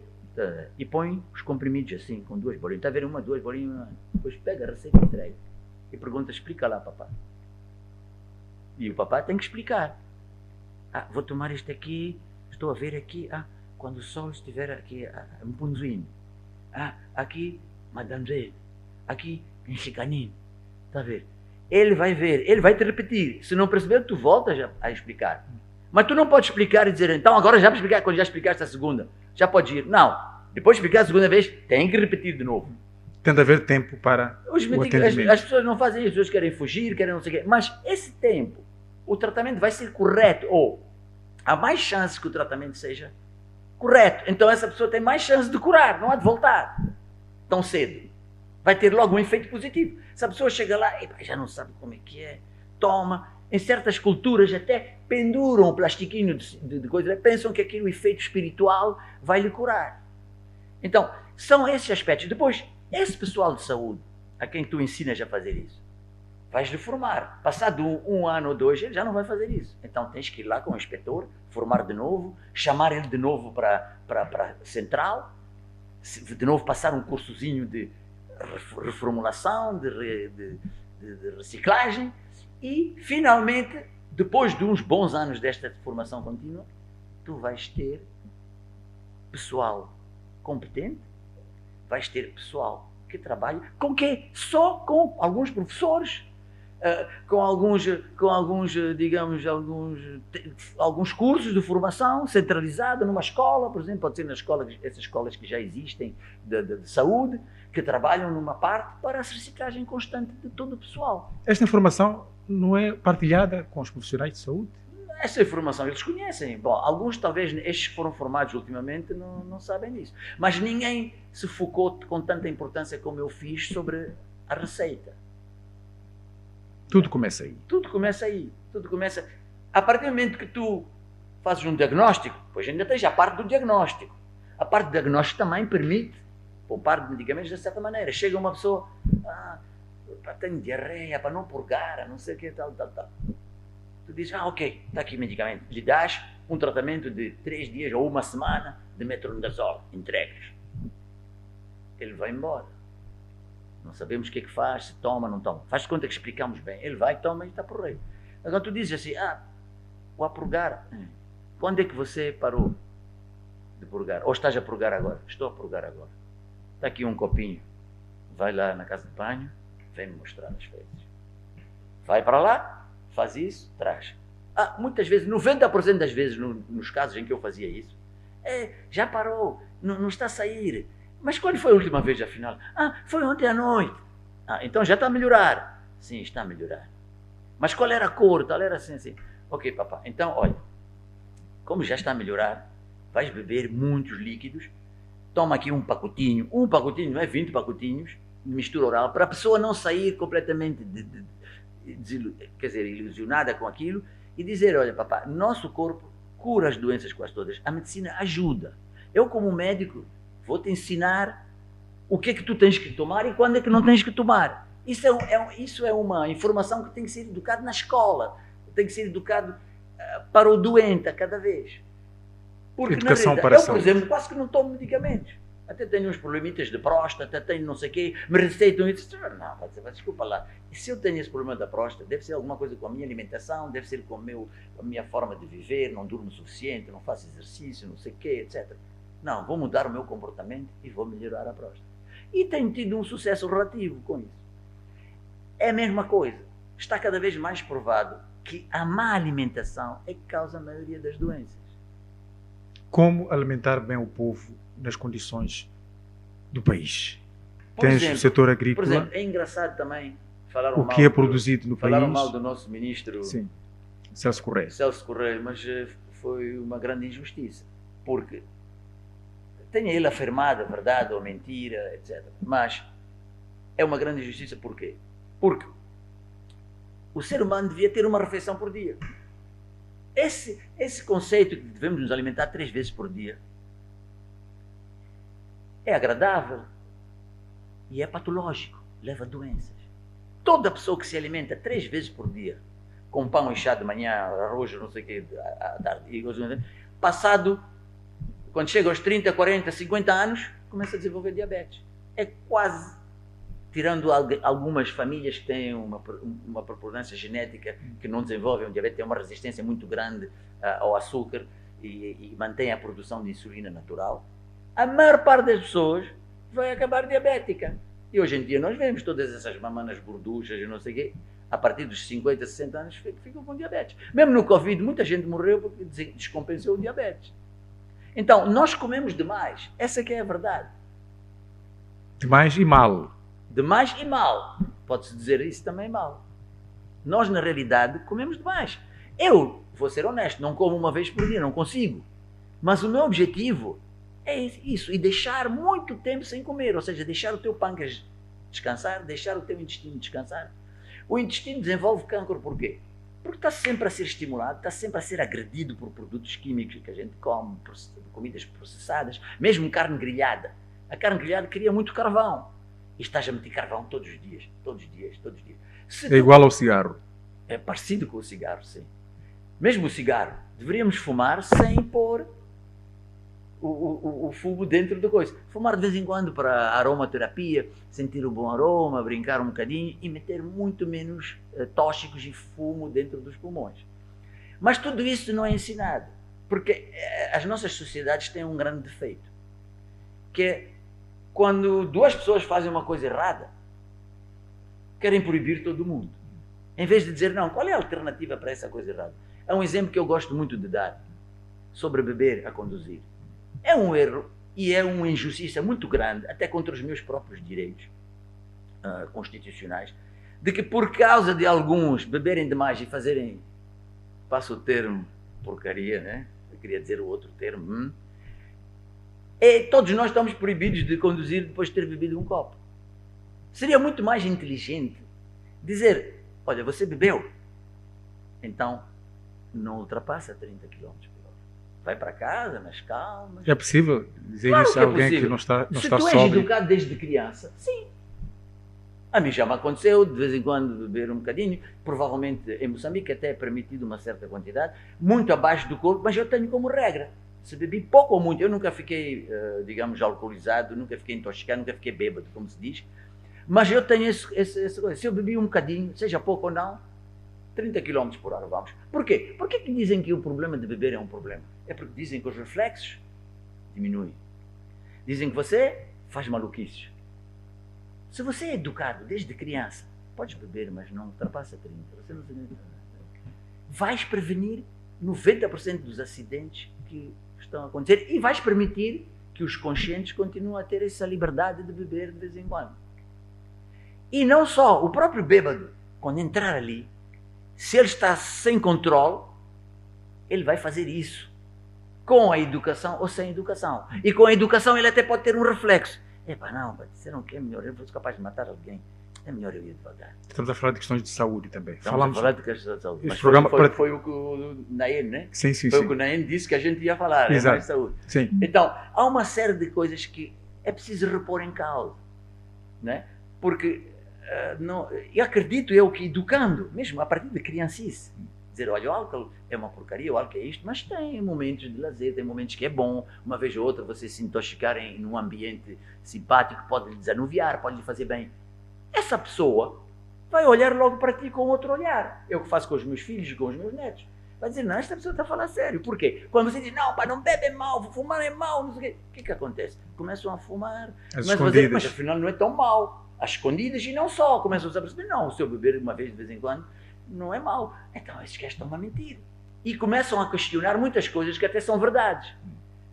S2: e põe os comprimidos assim, com 2 bolinhas. Está a ver 1, 2 bolinhas, depois pega a receita e entrega. E pergunta, explica lá, papá. E o papá tem que explicar. Vou tomar isto aqui, estou a ver aqui, quando o sol estiver aqui, um punzinho. Aqui, madame, aqui, enxicaninho. Está a ver? Ele vai ver, ele vai te repetir. Se não perceber, tu voltas a explicar. Mas tu não podes explicar e dizer, então agora já explicar, quando já explicaste a segunda, já pode ir. Não. Depois de explicar a segunda vez, tem que repetir de novo.
S1: Tem de haver tempo para o atendimento.
S2: As pessoas não fazem isso, as pessoas querem fugir, querem não sei o quê. Mas esse tempo, o tratamento vai ser correto, ou há mais chances que o tratamento seja correto. Então essa pessoa tem mais chance de curar, não há de voltar tão cedo. Vai ter logo um efeito positivo. Se a pessoa chega lá, já não sabe como é que é, toma. Em certas culturas até penduram o plastiquinho de coisa, pensam que aquele efeito espiritual vai lhe curar. Então, são esses aspectos. Depois, esse pessoal de saúde, a quem tu ensinas a fazer isso, vais-lhe formar. Passado 1 ano ou 2, ele já não vai fazer isso. Então, tens que ir lá com o inspetor, formar de novo, chamar ele de novo para a central, de novo passar um cursozinho de reformulação, de reciclagem, e, finalmente, depois de uns bons anos desta formação contínua, tu vais ter pessoal competente, vais ter pessoal que trabalha com quê? Só com alguns professores, com alguns digamos, alguns cursos de formação centralizada numa escola, por exemplo, pode ser nas escolas, essas escolas que já existem de saúde, que trabalham numa parte para a reciclagem constante de todo o pessoal.
S1: Esta informação não é partilhada com os profissionais de saúde?
S2: Essa informação eles conhecem. Bom, alguns talvez, estes que foram formados ultimamente, não sabem disso. Mas ninguém se focou com tanta importância como eu fiz sobre a receita.
S1: Tudo começa aí.
S2: Tudo começa aí. Tudo começa... A partir do momento que tu fazes um diagnóstico, pois ainda tens a parte do diagnóstico. A parte do diagnóstico também permite poupar de medicamentos de certa maneira. Chega uma pessoa, Tenho diarreia, para não purgar, não sei o que, tal. Tu dizes, ok, está aqui o medicamento. Lhe dás um tratamento de 3 dias ou uma semana de metronidazol, entregas. Ele vai embora. Não sabemos o que é que faz, se toma, não toma. Faz de conta que explicamos bem. Ele vai, toma e está por aí. Agora tu dizes assim, vou a purgar. Quando é que você parou de purgar? Ou estás a purgar agora? Estou a purgar agora. Está aqui um copinho. Vai lá na casa de banho, vem-me mostrar as fezes. Vai para lá, faz isso, traz. Muitas vezes, 90% das vezes, nos casos em que eu fazia isso, já parou, não está a sair. Mas quando foi a última vez, afinal? Foi ontem à noite. Então já está a melhorar. Sim, está a melhorar. Mas qual era a cor? Tal era assim. Ok, papá, então, olha, como já está a melhorar, vais beber muitos líquidos, toma aqui um pacotinho, não é 20 pacotinhos, de mistura oral, para a pessoa não sair completamente ilusionada com aquilo e dizer, olha, papá, nosso corpo cura as doenças quase todas, a medicina ajuda. Eu, como médico, vou te ensinar o que é que tu tens que tomar e quando é que não tens que tomar. Isso é uma informação que tem que ser educado na escola, tem que ser educado para o doente a cada vez. Porque,
S1: educação
S2: na
S1: para a
S2: eu, por
S1: saúde.
S2: exemplo, quase que não tomo medicamentos. Até tenho uns problemitas de próstata, tenho não sei o quê, me receitam isso. Não, desculpa lá. E se eu tenho esse problema da próstata, deve ser alguma coisa com a minha alimentação, deve ser com a minha forma de viver, não durmo o suficiente, não faço exercício, não sei o quê, etc. Não, vou mudar o meu comportamento e vou melhorar a próstata. E tenho tido um sucesso relativo com isso. É a mesma coisa. Está cada vez mais provado que a má alimentação é que causa a maioria das doenças.
S1: Como alimentar bem o povo nas condições do país?
S2: Por
S1: Tens
S2: exemplo,
S1: o setor
S2: Por
S1: agrícola,
S2: exemplo, é engraçado também falaram
S1: o
S2: mal
S1: que é produzido no
S2: falaram
S1: país.
S2: mal do nosso ministro
S1: Sim, Celso Correia.
S2: Celso Correia, mas foi uma grande injustiça. Porque tenha ele afirmado a verdade ou mentira, etc. Mas é uma grande injustiça por quê? Porque o ser humano devia ter uma refeição por dia. Esse conceito de que devemos nos alimentar 3 vezes por dia é agradável e é patológico, leva a doenças. Toda pessoa que se alimenta 3 vezes por dia, com pão e chá de manhã, arroz, não sei o quê, à tarde, passado, quando chega aos 30, 40, 50 anos, começa a desenvolver diabetes. É quase, tirando algumas famílias que têm uma preponderância genética que não desenvolvem o diabetes, têm uma resistência muito grande ao açúcar e mantém a produção de insulina natural, a maior parte das pessoas vai acabar diabética. E hoje em dia nós vemos todas essas mamanas gorduchas e não sei o quê, a partir dos 50, 60 anos ficam com diabetes. Mesmo no Covid, muita gente morreu porque descompensou o diabetes. Então, nós comemos demais. Essa que é a verdade.
S1: Demais e mal.
S2: Demais e mal. Pode-se dizer isso também mal. Nós, na realidade, comemos demais. Eu, vou ser honesto, não como uma vez por dia, não consigo. Mas o meu objetivo é isso, e deixar muito tempo sem comer, ou seja, deixar o teu pâncreas descansar, deixar o teu intestino descansar. O intestino desenvolve cancro por quê? Porque está sempre a ser estimulado, está sempre a ser agredido por produtos químicos que a gente come, comidas processadas, mesmo carne grelhada. A carne grelhada cria muito carvão. E estás a meter carvão todos os dias, todos os dias, todos os dias.
S1: É igual ao cigarro.
S2: É parecido com o cigarro, sim. Mesmo o cigarro, deveríamos fumar sem pôr o fumo dentro da coisa. Fumar de vez em quando para aromaterapia, sentir o bom aroma, brincar um bocadinho e meter muito menos tóxicos e fumo dentro dos pulmões. Mas tudo isso não é ensinado, porque as nossas sociedades têm um grande defeito, que é quando 2 pessoas fazem uma coisa errada, querem proibir todo mundo. Em vez de dizer, não, qual é a alternativa para essa coisa errada? É um exemplo que eu gosto muito de dar, sobre beber a conduzir. É um erro e é uma injustiça muito grande, até contra os meus próprios direitos constitucionais, de que por causa de alguns beberem demais e fazerem, passo o termo, porcaria, né? Eu queria dizer o outro termo, todos nós estamos proibidos de conduzir depois de ter bebido um copo. Seria muito mais inteligente dizer, olha, você bebeu, então não ultrapassa 30 km por hora. Vai para casa, nas calmas.
S1: É possível dizer
S2: Claro
S1: isso
S2: que
S1: a
S2: é
S1: alguém
S2: possível.
S1: que não está
S2: Se tu és
S1: sóbrio?
S2: educado desde criança, sim. A mim já me aconteceu, de vez em quando, beber um bocadinho. Provavelmente em Moçambique até é permitido uma certa quantidade, muito abaixo do corpo, mas eu tenho como regra. Se bebi pouco ou muito, eu nunca fiquei, digamos, alcoolizado, nunca fiquei intoxicado, nunca fiquei bêbado, como se diz. Mas eu tenho essa coisa. Se eu bebi um bocadinho, seja pouco ou não, 30 km por hora, vamos. Porquê? Porquê que dizem que o problema de beber é um problema? É porque dizem que os reflexos diminuem. Dizem que você faz maluquices. Se você é educado desde criança, podes beber, mas não ultrapassa 30. Você não vais prevenir 90% dos acidentes que estão a acontecer e vais permitir que os conscientes continuem a ter essa liberdade de beber de vez em quando. E não só, o próprio bêbado, quando entrar ali, se ele está sem controle, ele vai fazer isso. Com a educação ou sem educação. E com a educação ele até pode ter um reflexo. Epá, não, disseram que é melhor, eu sou capaz de matar alguém. É melhor eu ir devagar.
S1: Estamos a falar de questões de saúde também.
S2: Estamos a falar de questões de saúde. Mas
S1: programa
S2: foi o que o Naen, né?
S1: Sim, sim,
S2: foi
S1: sim.
S2: o que o Naen disse que a gente ia falar,
S1: Exato.
S2: é mais saúde.
S1: Sim.
S2: Então, há uma série de coisas que é preciso repor em causa, né? Porque não, eu acredito que educando, mesmo a partir de criancice, dizer, olha, o álcool é uma porcaria, o álcool é isto, mas tem momentos de lazer, tem momentos que é bom, uma vez ou outra você se intoxicar em um ambiente simpático, pode lhe desanuviar, pode lhe fazer bem. Essa pessoa vai olhar logo para ti com outro olhar. É o que faço com os meus filhos e com os meus netos. Vai dizer, não, esta pessoa está a falar sério. Por quê? Quando você diz, não, pá, não bebe é mau, fumar é mau, não sei o quê. O que acontece? Começam a fumar, começam a fazer, mas afinal não é tão mau. Às escondidas e não só. Começam a perceber, não, se eu beber uma vez de vez em quando, não é mau. Então esses gajos estão a mentir. E começam a questionar muitas coisas que até são verdades.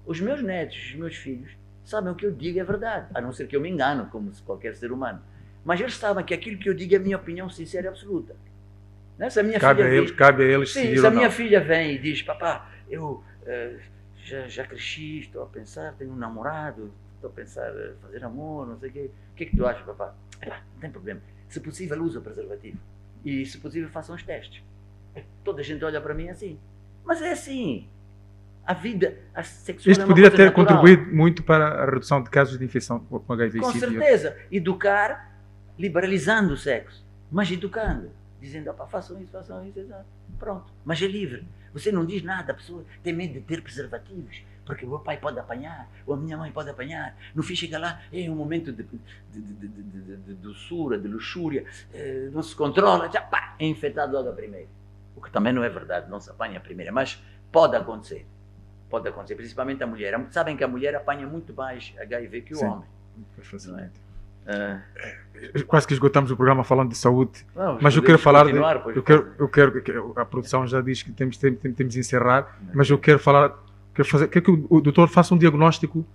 S2: Os meus netos, os meus filhos, sabem o que eu digo é verdade. A não ser que eu me engano, como qualquer ser humano. Mas eles sabem que aquilo que eu digo é a minha opinião sincera e absoluta. Né? Se a minha
S1: cabe
S2: filha
S1: a eles
S2: sim,
S1: seguir
S2: se a
S1: ou
S2: minha
S1: não.
S2: filha vem e diz, papá, eu já cresci, estou a pensar, tenho um namorado, estou a pensar fazer amor, não sei o quê. O que é que tu achas, papá? Não tem problema. Se possível, usa preservativo. E, se possível, façam os testes. Toda a gente olha para mim assim. Mas é assim. A vida, a sexualidade.
S1: Isto poderia ter contribuído muito para a redução de casos de infecção com HIV.
S2: Com certeza. Educar, liberalizando o sexo. Mas educando. Dizendo, opa, façam isso, exato. Pronto. Mas é livre. Você não diz nada, a pessoa tem medo de ter preservativos, porque o meu pai pode apanhar, ou a minha mãe pode apanhar. No fim chega lá, é um momento de doçura, de luxúria, não se controla, já pá, é infectado logo a primeira. O que também não é verdade, não se apanha a primeira, mas pode acontecer. Pode acontecer, principalmente a mulher. Sabem que a mulher apanha muito mais HIV que o
S1: Sim,
S2: homem.
S1: Facilmente. Quase que esgotamos o programa falando de saúde, mas eu quero
S2: falar
S1: a produção já diz que temos de encerrar, mas eu quero que o doutor faça um diagnóstico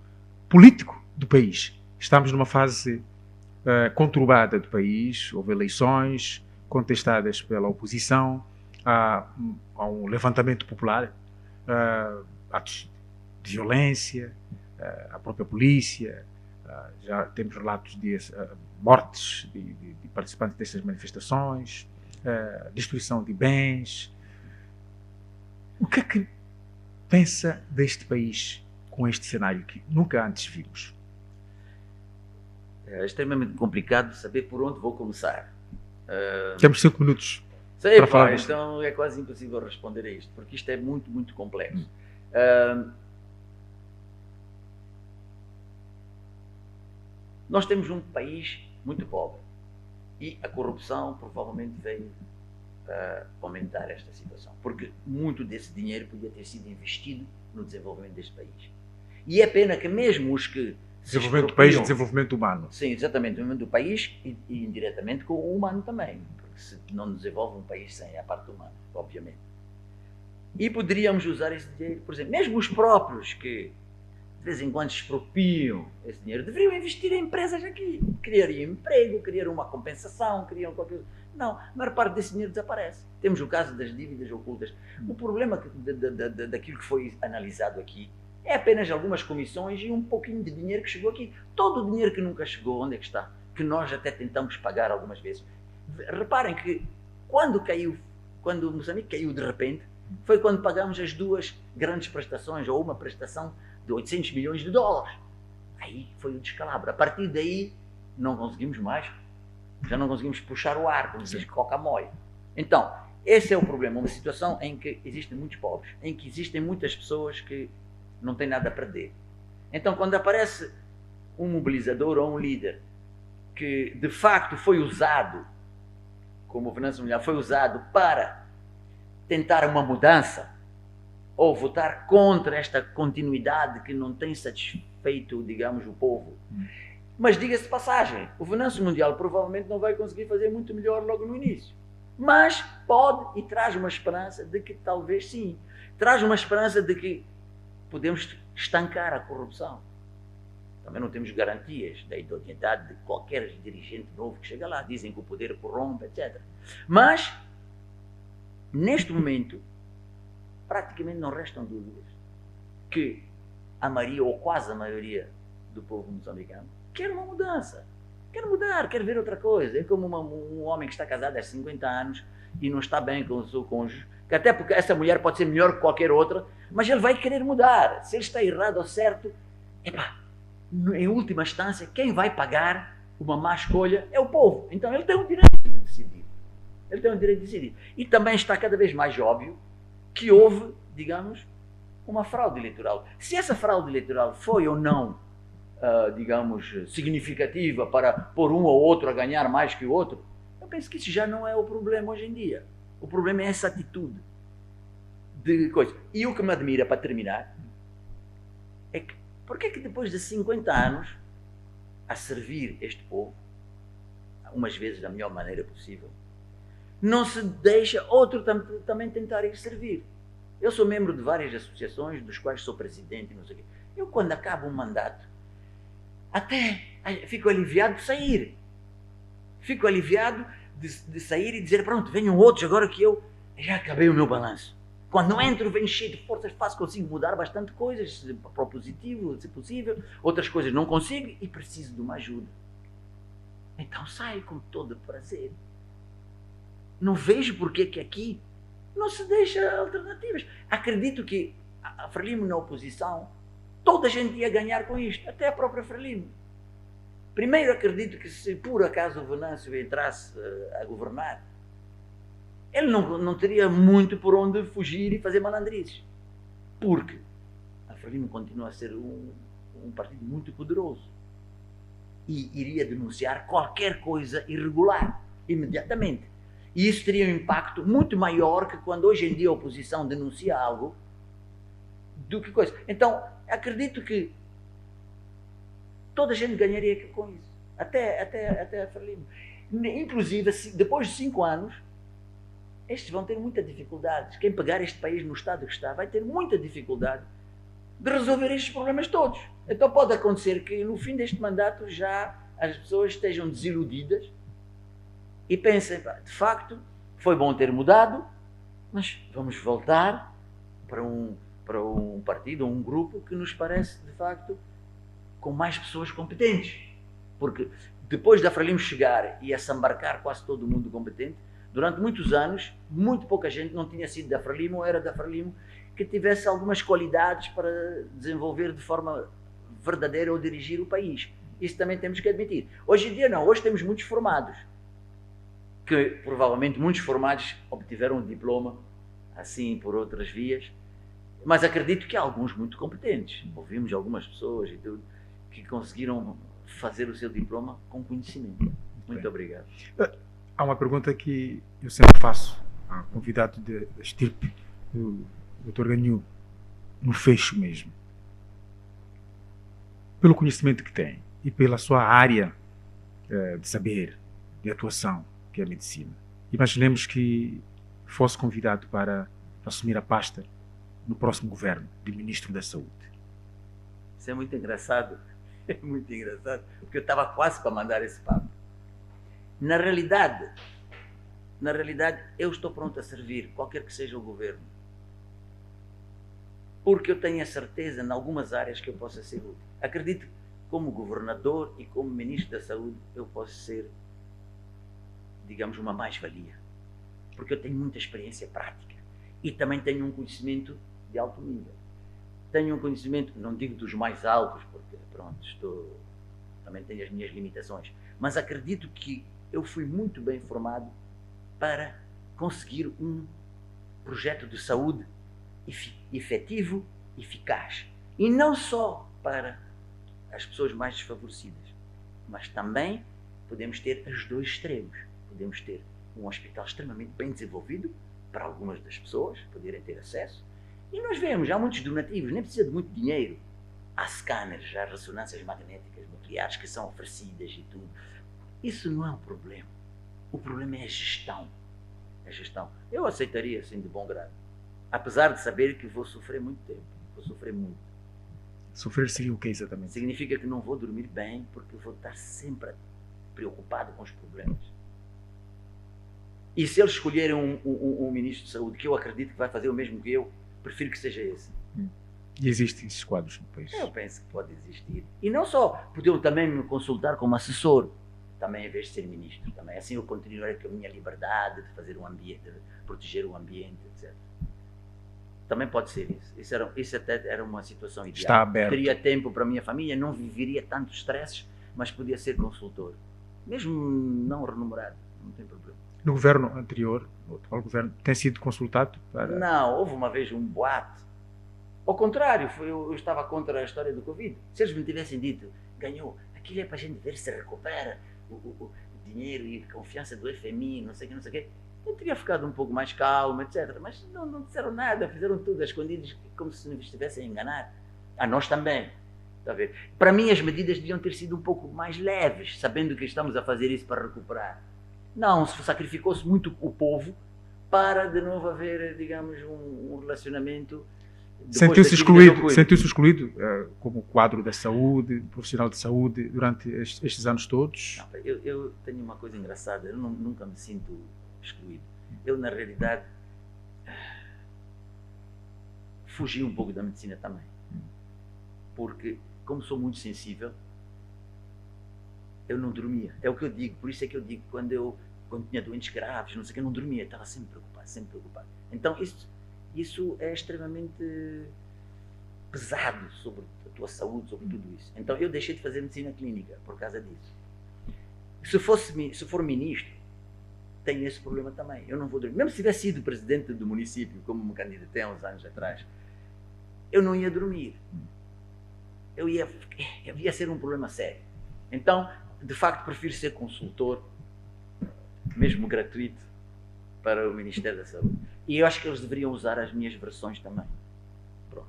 S1: político do país. Estamos numa fase conturbada do país, houve eleições contestadas pela oposição, há um levantamento popular, atos de violência, a própria polícia, já temos relatos de mortes de participantes destas manifestações, destruição de bens. O que é que pensa deste país com este cenário que nunca antes vimos?
S2: É extremamente complicado saber por onde vou começar.
S1: Temos 5 minutos.
S2: Sei,
S1: para falar disto.
S2: Então é quase impossível responder a isto, porque isto é muito, muito complexo. Nós temos um país muito pobre e a corrupção provavelmente veio aumentar esta situação, porque muito desse dinheiro podia ter sido investido no desenvolvimento deste país. E é pena que mesmo os que
S1: desenvolvimento do país e desenvolvimento humano.
S2: Sim, exatamente, o desenvolvimento do país e indiretamente com o humano também, porque se não desenvolve um país sem a parte humana, obviamente. E poderíamos usar esse dinheiro, por exemplo, mesmo os próprios que de vez em quando expropriam esse dinheiro, deveriam investir em empresas aqui, criariam emprego, criariam uma compensação, criariam qualquer coisa. Não, a maior parte desse dinheiro desaparece. Temos o caso das dívidas ocultas. O problema daquilo que foi analisado aqui é apenas algumas comissões e um pouquinho de dinheiro que chegou aqui. Todo o dinheiro que nunca chegou, onde é que está? Que nós até tentamos pagar algumas vezes. Reparem que quando o Moçambique caiu de repente, foi quando pagamos as 2 grandes prestações, ou uma prestação de 800 milhões de dólares. Aí foi o descalabro. A partir daí, não conseguimos mais Já não conseguimos puxar o ar, como diz Coca-Mole. Então, esse é o problema, uma situação em que existem muitos pobres, em que existem muitas pessoas que não têm nada a perder. Então, quando aparece um mobilizador ou um líder que, de facto, foi usado, como governança mundial, foi usado para tentar uma mudança, ou votar contra esta continuidade que não tem satisfeito, digamos, o povo. Mas diga-se de passagem, o governança mundial provavelmente não vai conseguir fazer muito melhor logo no início. Mas pode e traz uma esperança de que talvez sim. Traz uma esperança de que podemos estancar a corrupção. Também não temos garantias da idoneidade de qualquer dirigente novo que chega lá. Dizem que o poder corrompe, etc. Mas, neste momento, praticamente não restam dúvidas que a maioria, ou quase a maioria do povo moçambicano, quer uma mudança. Quer mudar, quer ver outra coisa. É como um homem que está casado há 50 anos e não está bem com o seu cônjuge, que até porque essa mulher pode ser melhor que qualquer outra, mas ele vai querer mudar. Se ele está errado ou certo, em última instância, quem vai pagar uma má escolha é o povo. Então ele tem o direito de decidir. Ele tem o direito de decidir. E também está cada vez mais óbvio que houve, digamos, uma fraude eleitoral. Se essa fraude eleitoral foi ou não, digamos, significativa para pôr um ou outro a ganhar mais que o outro, eu penso que isso já não é o problema hoje em dia. O problema é essa atitude de coisa. E o que me admira, para terminar, é que porque é que depois de 50 anos a servir este povo, umas vezes da melhor maneira possível, não se deixa outro também tentar ir servir? Eu sou membro de várias associações, dos quais sou presidente e não sei o quê. Eu, quando acabo um mandato, até fico aliviado de sair. Fico aliviado de sair e dizer, pronto, venham outros agora que eu já acabei o meu balanço. Quando entro, venho cheio de forças, consigo mudar bastante coisas, para o positivo, se possível. Outras coisas não consigo e preciso de uma ajuda. Então saio com todo prazer. Não vejo porque que aqui não se deixa alternativas. Acredito que a Frelimo na oposição, toda a gente ia ganhar com isto, até a própria Frelimo. Primeiro, acredito que se por acaso o Venâncio entrasse a governar, ele não teria muito por onde fugir e fazer malandrices. Porque a Frelimo continua a ser um partido muito poderoso e iria denunciar qualquer coisa irregular, imediatamente. E isso teria um impacto muito maior que quando hoje em dia a oposição denuncia algo do que coisa. Então, acredito que toda a gente ganharia com isso. Até a Frelimo. Inclusive, depois de 5 anos, estes vão ter muita dificuldade. Quem pegar este país no estado que está vai ter muita dificuldade de resolver estes problemas todos. Então pode acontecer que no fim deste mandato já as pessoas estejam desiludidas e pensem, de facto, foi bom ter mudado, mas vamos voltar para um partido ou um grupo que nos parece, de facto, com mais pessoas competentes. Porque depois da Frelimo chegar e assambarcar quase todo mundo competente, durante muitos anos, muito pouca gente não tinha sido da Frelimo ou era da Frelimo que tivesse algumas qualidades para desenvolver de forma verdadeira ou dirigir o país. Isso também temos que admitir. Hoje em dia não, hoje temos muitos formados, que provavelmente muitos formados obtiveram um diploma, assim por outras vias, mas acredito que há alguns muito competentes. Ouvimos algumas pessoas e tudo, que conseguiram fazer o seu diploma com conhecimento. Muito obrigado.
S1: Há uma pergunta que eu sempre faço ao convidado da estirpe, o Dr. Ganhu, no fecho mesmo. Pelo conhecimento que tem e pela sua área de saber, de atuação, que é a medicina, imaginemos que fosse convidado para assumir a pasta no próximo governo de Ministro da Saúde.
S2: Isso é muito engraçado. É muito engraçado, porque eu estava quase para mandar esse papo. Na realidade, eu estou pronto a servir, qualquer que seja o governo. Porque eu tenho a certeza, em algumas áreas, que eu possa ser útil. Acredito que, como governador e como ministro da Saúde, eu posso ser, digamos, uma mais-valia. Porque eu tenho muita experiência prática. E também tenho um conhecimento de alto nível. Tenho um conhecimento, não digo dos mais altos, porque, pronto, também tenho as minhas limitações. Mas acredito que eu fui muito bem formado para conseguir um projeto de saúde efetivo, eficaz. E não só para as pessoas mais desfavorecidas, mas também podemos ter os dois extremos. Podemos ter um hospital extremamente bem desenvolvido para algumas das pessoas poderem ter acesso. E nós vemos, há muitos donativos, nem precisa de muito dinheiro. Há scanners, há ressonâncias magnéticas nucleares que são oferecidas e tudo. Isso não é um problema. O problema é a gestão. A gestão. Eu aceitaria, assim, de bom grado. Apesar de saber que vou sofrer muito tempo. Vou sofrer muito.
S1: Sofrer seria o que exatamente?
S2: Significa que não vou dormir bem, porque eu vou estar sempre preocupado com os problemas. E se eles escolherem um ministro de saúde que eu acredito que vai fazer o mesmo que eu, prefiro que seja esse.
S1: E existem esses quadros no país?
S2: Eu penso que pode existir. E não só, podiam também me consultar como assessor, também em vez de ser ministro. Também. Assim eu continuarei com a minha liberdade de fazer um ambiente, de proteger o ambiente, etc. Também pode ser isso. Isso até era uma situação ideal.
S1: Está aberto.
S2: Teria tempo para a minha família, não viveria tantos stresses, mas podia ser consultor. Mesmo não remunerado, não tem problema.
S1: No governo anterior, no atual governo, tem sido consultado para...
S2: Não, houve uma vez um boato. Ao contrário, eu estava contra a história do Covid. Se eles me tivessem dito, ganhou, aquilo é para a gente ver se recupera o dinheiro e a confiança do FMI, não sei o que, eu teria ficado um pouco mais calmo, etc. Mas não disseram nada, fizeram tudo a escondidos, como se nos estivessem a enganar. A nós também. Está a ver? Para mim, as medidas deviam ter sido um pouco mais leves, sabendo que estamos a fazer isso para recuperar. Não, sacrificou-se muito o povo para de novo haver, digamos, um relacionamento.
S1: Sentiu-se excluído como quadro da saúde, profissional de saúde, durante estes anos todos?
S2: Não, eu tenho uma coisa engraçada, eu nunca me sinto excluído. Eu, na realidade, fugi um pouco da medicina também. Porque, como sou muito sensível, eu não dormia. É o que eu digo, por isso é que eu digo, quando tinha doentes graves, não sei o que, eu não dormia, estava sempre preocupado. Então, isso é extremamente pesado sobre a tua saúde, sobre tudo isso. Então, eu deixei de fazer medicina clínica por causa disso. Se for ministro, tenho esse problema também. Eu não vou dormir. Mesmo se tivesse sido presidente do município, como me candidatei há uns anos atrás, eu não ia dormir. Ia ser um problema sério. Então, de facto, prefiro ser consultor, mesmo gratuito, para o Ministério da Saúde. E eu acho que eles deveriam usar as minhas versões também. Pronto.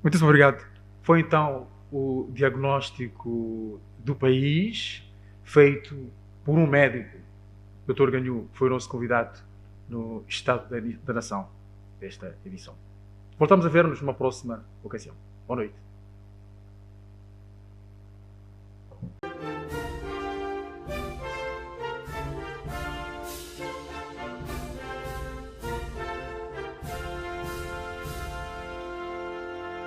S1: Muito obrigado. Foi então o diagnóstico do país feito por um médico, Dr. Ganhu, que foi o nosso convidado no Estado da Nação desta edição. Voltamos a ver-nos numa próxima ocasião. Boa noite.